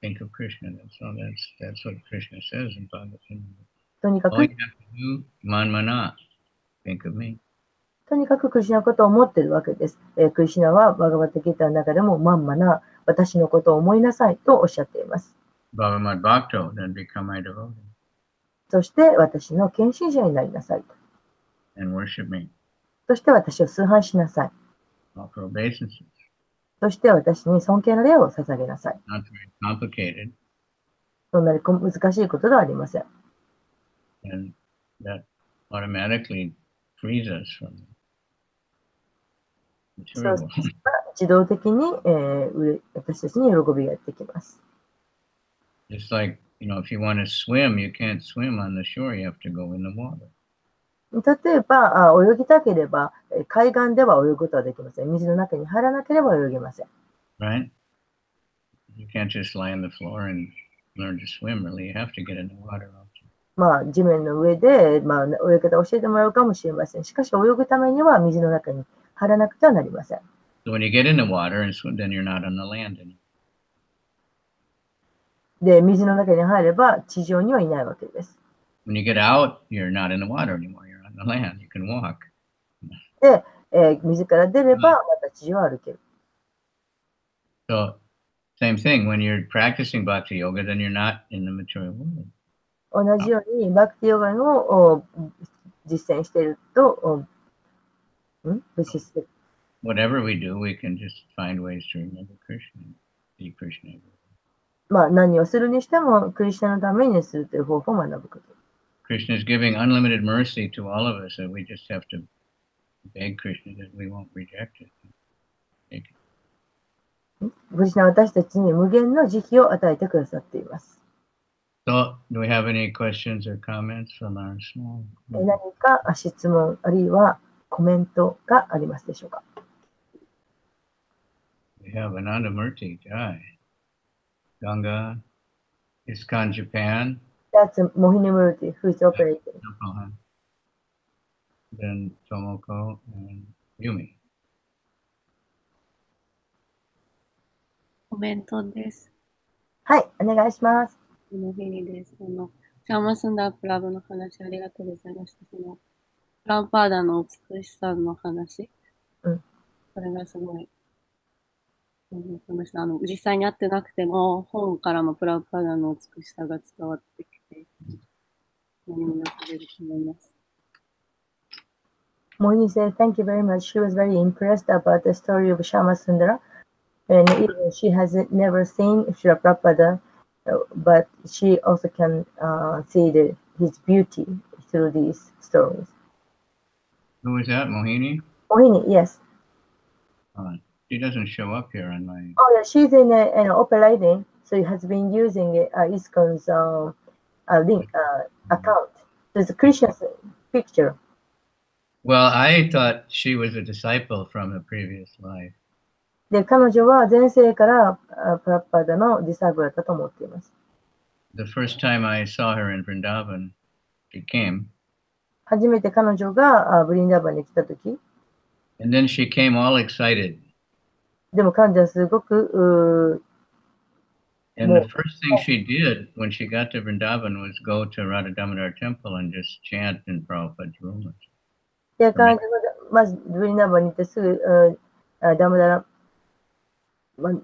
think of Krishna. That's what Krishna says in Bhagavatam. とにか All you く、 have to do, man mana, think of me. とにかくクリシュナのことを思っているわけです。クリシュナはバガバッタギータの中でもまんまな私のことを思いなさいとおっしゃっています。Bhagavat Bhakto, then become my devotee. そして私の献身者になりなさいと。And worship me. そして私を崇拝しなさい。Offer obeisances. そして私に尊敬の礼を捧げなさい。Not very complicated. そんなに難しいことではありません。And that automatically frees us from material. そう自動的に、私たちに喜びがやってきます。Just like, if you want to swim, you can't swim on the shore, you have to go in the water. 例えば、泳ぎたければ、海岸では泳ぐことはできません。水の中に入らなければ泳げません。Right? You can't just lie on the floor and learn to swim, really. You have to get in the water. 地面の上で、泳ぎ方を教えてもらうかもしれません。しかし、泳ぐためには水の中に入らなくてはなりません。So when you get in the water and swim, then you're not on the land anymore. で、水の中に入れば地上にはいないわけです。When you get out, you're not in the water anymore. You're on the land. You can walk. で、水から出ればまた地上を歩ける。So, same thing. When you're practicing bhakti yoga, then you're not in the material world. 同じように、バクティヨガの実践していると、Whatever we do, we can just find ways to remember Krishna, see Krishna. 何をするにしても、クリシュナのためにするという方法を学ぶこと。Krishna is giving unlimited mercy to all of us, and we just have to beg Krishna that we won't reject it. クリシュナは私たちに無限の慈悲を与えてくださっています。So, do we have any questions or comments from our small? 何か質問あるいはコメントがありますでしょうか。We have Anandamurti Jai. Ganga, ISKCON Japan. That's Mohini Murti, who is operating. Then Tomoko and Yumi. コメントです。はい、お願いします。モヒニです。シャーマスンダープラブの話ありがとうございました。プランパーダの美しさの話、これがすごい思いました。実際に会ってなくても本からもプランパーダの美しさが伝わってきて、何になされると思います。Mohini said, thank you very much. She was very impressed about the story of Shama Sundara. And even she has never seen Srila Prabhupada, but she also can see his beauty through these stories. Who is that, Mohini? Mohini, yes. She doesn't show up here on my... Oh, yeah, she's in an operating, so he has been using ISKCON's link, account. There's a Krishna's picture. Well, I thought she was a disciple from a previous life. で、彼女は前世からプラッパーダのディサイブルだったと思っています。The first time I saw her in Vrindavan, she came. 初めて彼女がブリンダーバンに来たとき、And then she came all excited. でも彼女はすごく、And the first thing she did when she got to Vrindavan was go to Radha Damodar Temple and just chant in Prabhupada's room. で、彼女がまずブリンダーバンに行ってすぐ、ダムダラ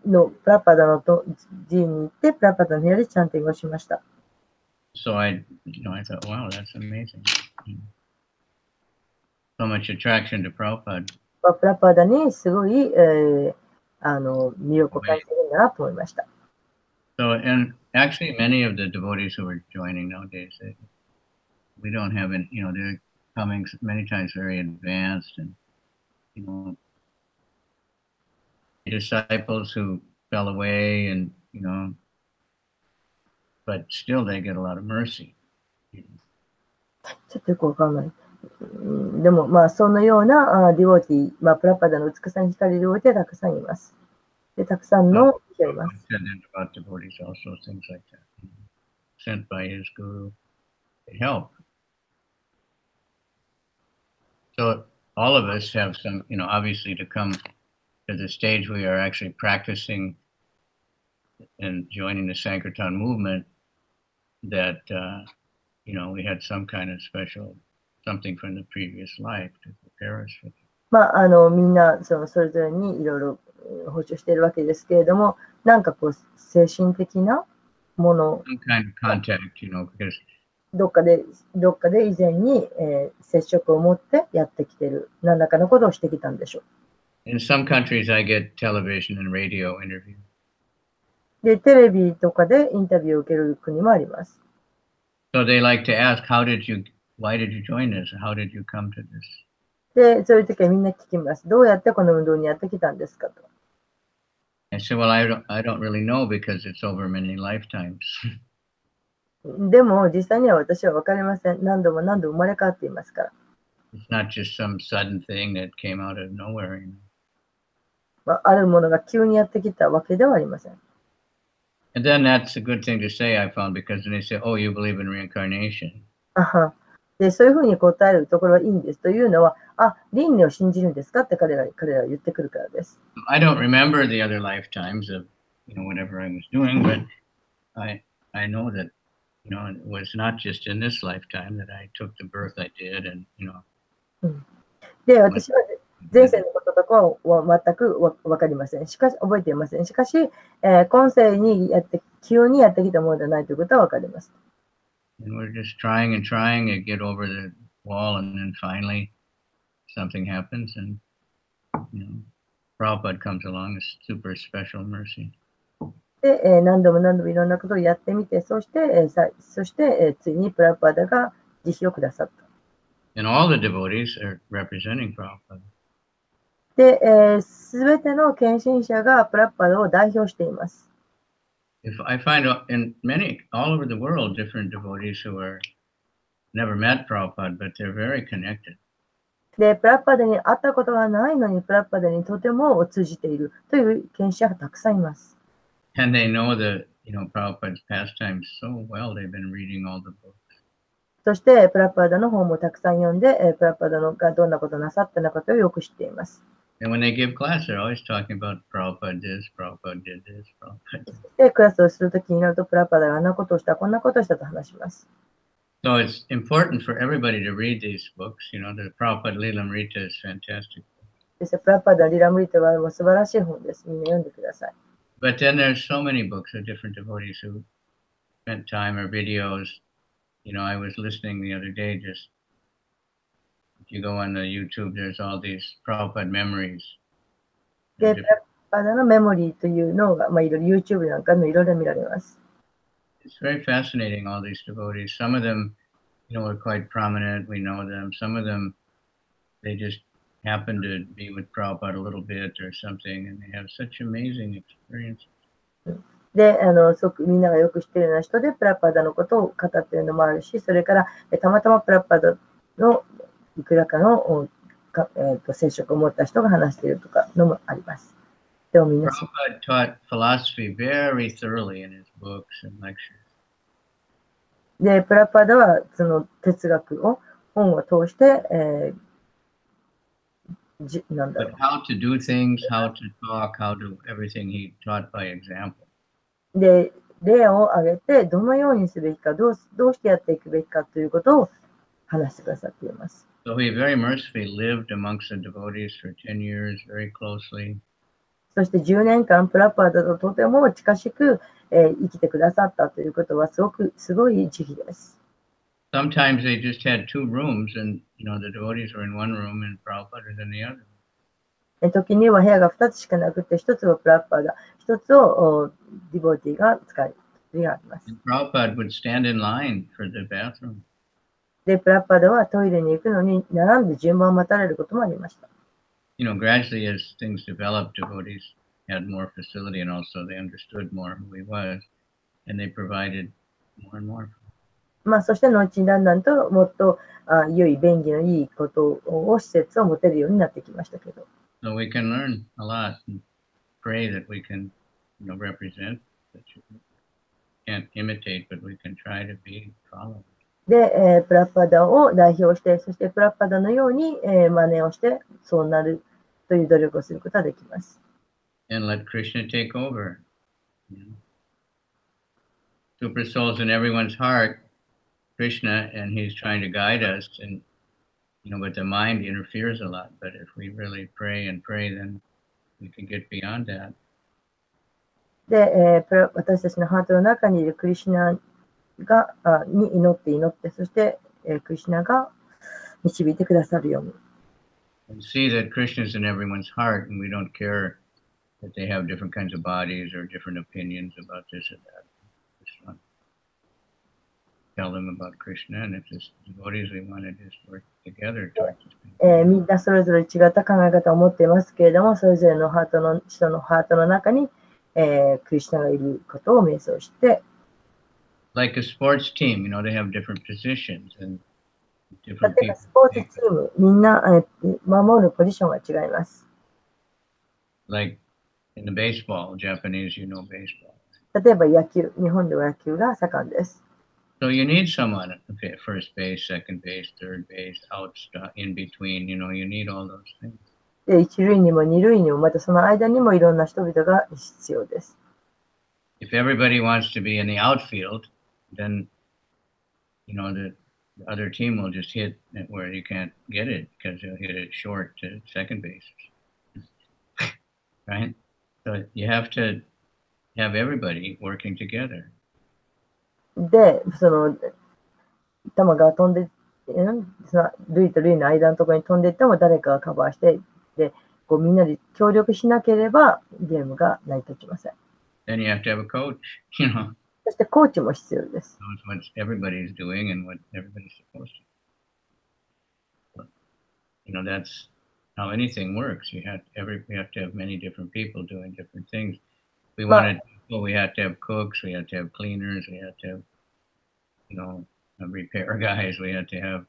のプラッパダの寺院に行ってプラッパダの部屋でチャンティングをしました。So I thought, wow, that's amazing. So much attraction to Prabhupada. プラッパダにすごい、魅力を感じてるんだなと思いました。So, and actually many of the devotees who are joining nowadays, we don't have any, they're coming many times very advanced and, disciples who fell away, and but still they get a lot of mercy. ちょっとよくわかんない。でも、まあ、そのようなディボーティー、プラパダの美しさに惹かれるディボーティーはたくさんいます。で、たくさんの人がいます。About devotees also, things like that. Sent by his guru to help. So all of us have some, obviously to come to the stage we are actually practicing and joining the Sankirtan movement, that, we had some kind of special something from the previous life to prepare us for it. みんなそれぞれにいろいろ補助しているわけですけれども、なんかこう精神的なもの、some kind of contact, because どっかで以前に、接触を持ってやってきている何らかのことをしてきたんでしょう。In some countries, I get television and radio interviews. で、テレビとかでインタビューを受ける国もあります。So they like to ask, why did you join this? How did you come to this? で、そういう時はみんな聞きます。どうやってこの運動にやってきたんですかと。I said, well, I don't really know because it's over many lifetimes. でも実際には私は分かりません。何度も何度も生まれ変わっていますから。It's not just some sudden thing that came out of nowhere. あるものが急にやってきたわけではありません。And then that's a good thing to say, I found, because then they say, oh, you believe in reincarnation. で、そういうふうに答えるところはいいんです。というのは、輪廻を信じるんですかって彼らは言ってくるからです。I don't remember the other lifetimes of, whatever I was doing, but I know that, it was not just in this lifetime that I took the birth I did, and, で、私は前世のこととかは全く分かりません。しかし、覚えていません。しかし、今世に急にやってきたものではないということは分かります。And we're just trying to get over the wall, and then finally something happens, and Prabhupada comes along, a super special mercy. で、何度もいろんなことをやってみて、そして、ついにプラパダが慈悲をくださった。And all the devotees are representing Prabhupada. で、すべての献身者がプラパダを代表しています。If I find in all over the world, different devotees who are never met Prabhupada, but they're very connected. で、プラパダに会ったことがないのに、プラパダにとても通じているという献身者がたくさんいます。And they know Prabhupada's pastimes so well. They've been reading all the books. そして、プラパダの本もたくさん読んで、プラパダがどんなことをなさったのかをよく知っています。And when they give class, they're always talking about Prabhupada this, Prabhupada did this, Prabhupada. で、クラスをするときになると、プラパダがあんなことをした、こんなことをしたと話します。So it's important for everybody to read these books. The Prabhupada Lilamrita is fantastic. です。プラパダリラムリタはもう素晴らしい本です。みんな読んでください。But then there's so many books of different devotees who spent time or videos. I was listening the other day, just if you go on the YouTube, there's all these Prabhupada memories. で、プラパダのメモリーというのが、いろいろ YouTube なんかのいろいろ見られます。It's very fascinating, all these devotees. Some of them, are quite prominent. We know them. Some of them, they just happen to be with Prabhupada a little bit or something, and they have such amazing experiences. で、みんながよく知っているような人で、プラパダのことを語っているのもあるし、それから、たまたまプラパダのいくらかの接触を持った人が話しているとかのもあります。でもみんな Prabhupada taught philosophy very thoroughly in his books and lectures. で、プラパダはその哲学を本を通して、なんだろう。But how to do things, how to talk, how to everything he taught by example. で、例を挙げて、どのようにすべきか、どうしてやっていくべきかということを話してくださっています。So he very mercifully lived amongst the devotees for 10 years, very closely. そして10年間、プラパダととても近しく、生きてくださったということはすごい慈悲です。Sometimes they just had two rooms, and the devotees were in one room and Prabhupada was in the other. 時には部屋が2つしかなくて、1つはプラパダ、1つをディボティが使う時があります。Prabhupada would stand in line for the bathroom. で、プラパダはトイレに行くのに並んで順番を待たれることもありました。Gradually as things developed, devotees had more facility, and also they understood more who he was, and they provided more and more. そして後にだんだんともっと良い便宜のいいことを施設を持てるようになってきましたけど。So we can learn a lot and pray that we can, represent, that you can't imitate, but we can try to be followers. で、プラッパダを代表して、そしてプラッパダのように、真似をして、そうなるという努力をすることができます。And let Krishna take over. Super souls in everyone's heart, Krishna, and he's trying to guide us, and but the mind interferes a lot. But if we really pray and pray, then we can get beyond that. で、私たちのハートの中にいるクリシュナに祈って、そして、クリシュナが導いてくださるように。And see that Krishna is in everyone's heart, and we don't care that they have different kinds of bodies or different opinions about this or that. Just want to tell them about Krishna, and if it's devotees, we want to just work together towards this. みんなそれぞれ違った考え方を持っていますけれども、それぞれの人のハートの中に、クリシュナがいることを瞑想して。Like a sports team, they have different positions and different people. スポーツチーム、みんな、守るポジションが違います。Like in the baseball, Japanese, baseball. 例えば野球、日本では野球が盛んです。So you need someone at first base, second base, third base, out, in between, you need all those things. で、一塁にも二塁にも、またその間にもいろんな人々が必要です。If everybody wants to be in the outfield, then, the other team will just hit it where you can't get it because they'll hit it short to second base. Right? So you have to have everybody working together. で、その球が飛んで、その塁と塁の間のところに飛んでいっても誰かがカバーして、で、みんなで協力しなければゲームが成り立ちません。Then you have to have a coach, そしてコーチも必要です。Knows what everybody's doing and what everybody's supposed to. But, that's how anything works. We have to have many different people doing different things. We have to have cooks, we have to have cleaners, we have to have, repair guys, we have to have,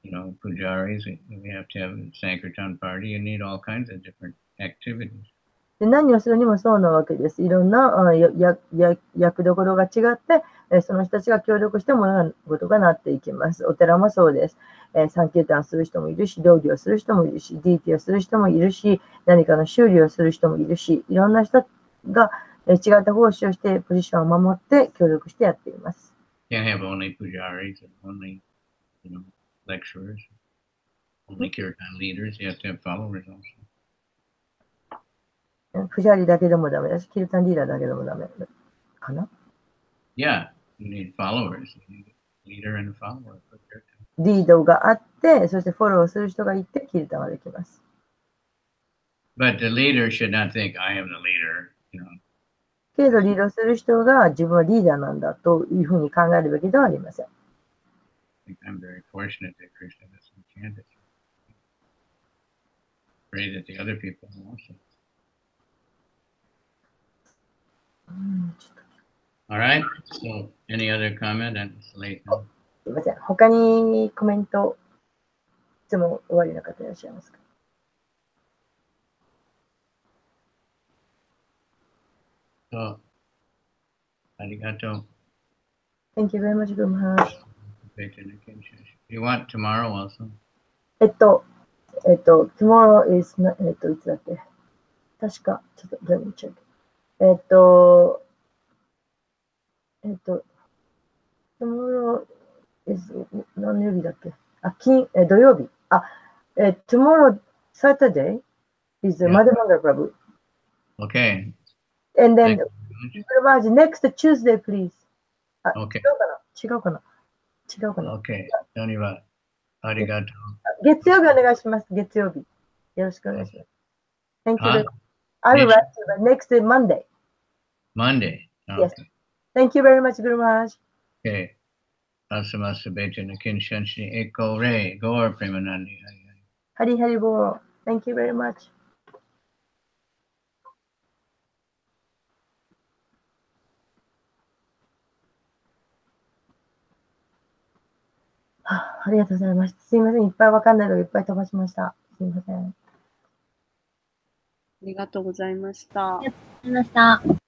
pujaris, we have to have a Sankirtan party. You need all kinds of different activities. で、何をするにもそうなわけです。いろんな役どころが違って、その人たちが協力して物事がなっていきます。お寺もそうです。サンキュータンする人もいるし、料理をする人もいるし、DT をする人もいるし、何かの修理をする人もいるし、いろんな人が違った奉仕をしてポジションを守って協力してやっています。Can't have only pujaris and only, lecturers, only kirtan leaders. You have to have followers also. プジャリだけでもダメだし、キルタンリーダーだけでもダメかな。Yeah, you need followers. You need a leader and a follower. リードがあって、そしてフォローする人がいて、キルタンはできます。But the leader should not think, I am the leader, けれど、リードする人が自分はリーダーなんだというふうに考えるべきではありません。I'm very fortunate that Krishna doesn't chant it. Pray that the other people also. All right. So, any other comment? And it's late now. すみません。他にコメント、質問終わりの方いらっしゃいますか？ So, arigato. Thank you very much, Guru Maharaj. You want tomorrow also? Tomorrow is not, いつだっけ？確か、ちょっと、let me check. Tomorrow is 何曜日だっけ？土曜日。Tomorrow, Saturday is Mother Manga Prabhu. Okay. And then, Guru Maharaj, next Tuesday, please. Okay. 違うかな Okay. 何はありがとう。月曜日お願いします。月曜日。よろしくお願いします。Thank you very much. I will write you next Monday. Monday. Yes. Thank you very much, Guru Maharaj. Okay. Asamasa Bechana Kinshanshi Eko Re Gaur Premanandi. Hari Hari Bol. Thank you very much. ありがとうございました。すいません。いっぱいわかんないのがいっぱい飛ばしました。すいません。ありがとうございました。ありがとうございました。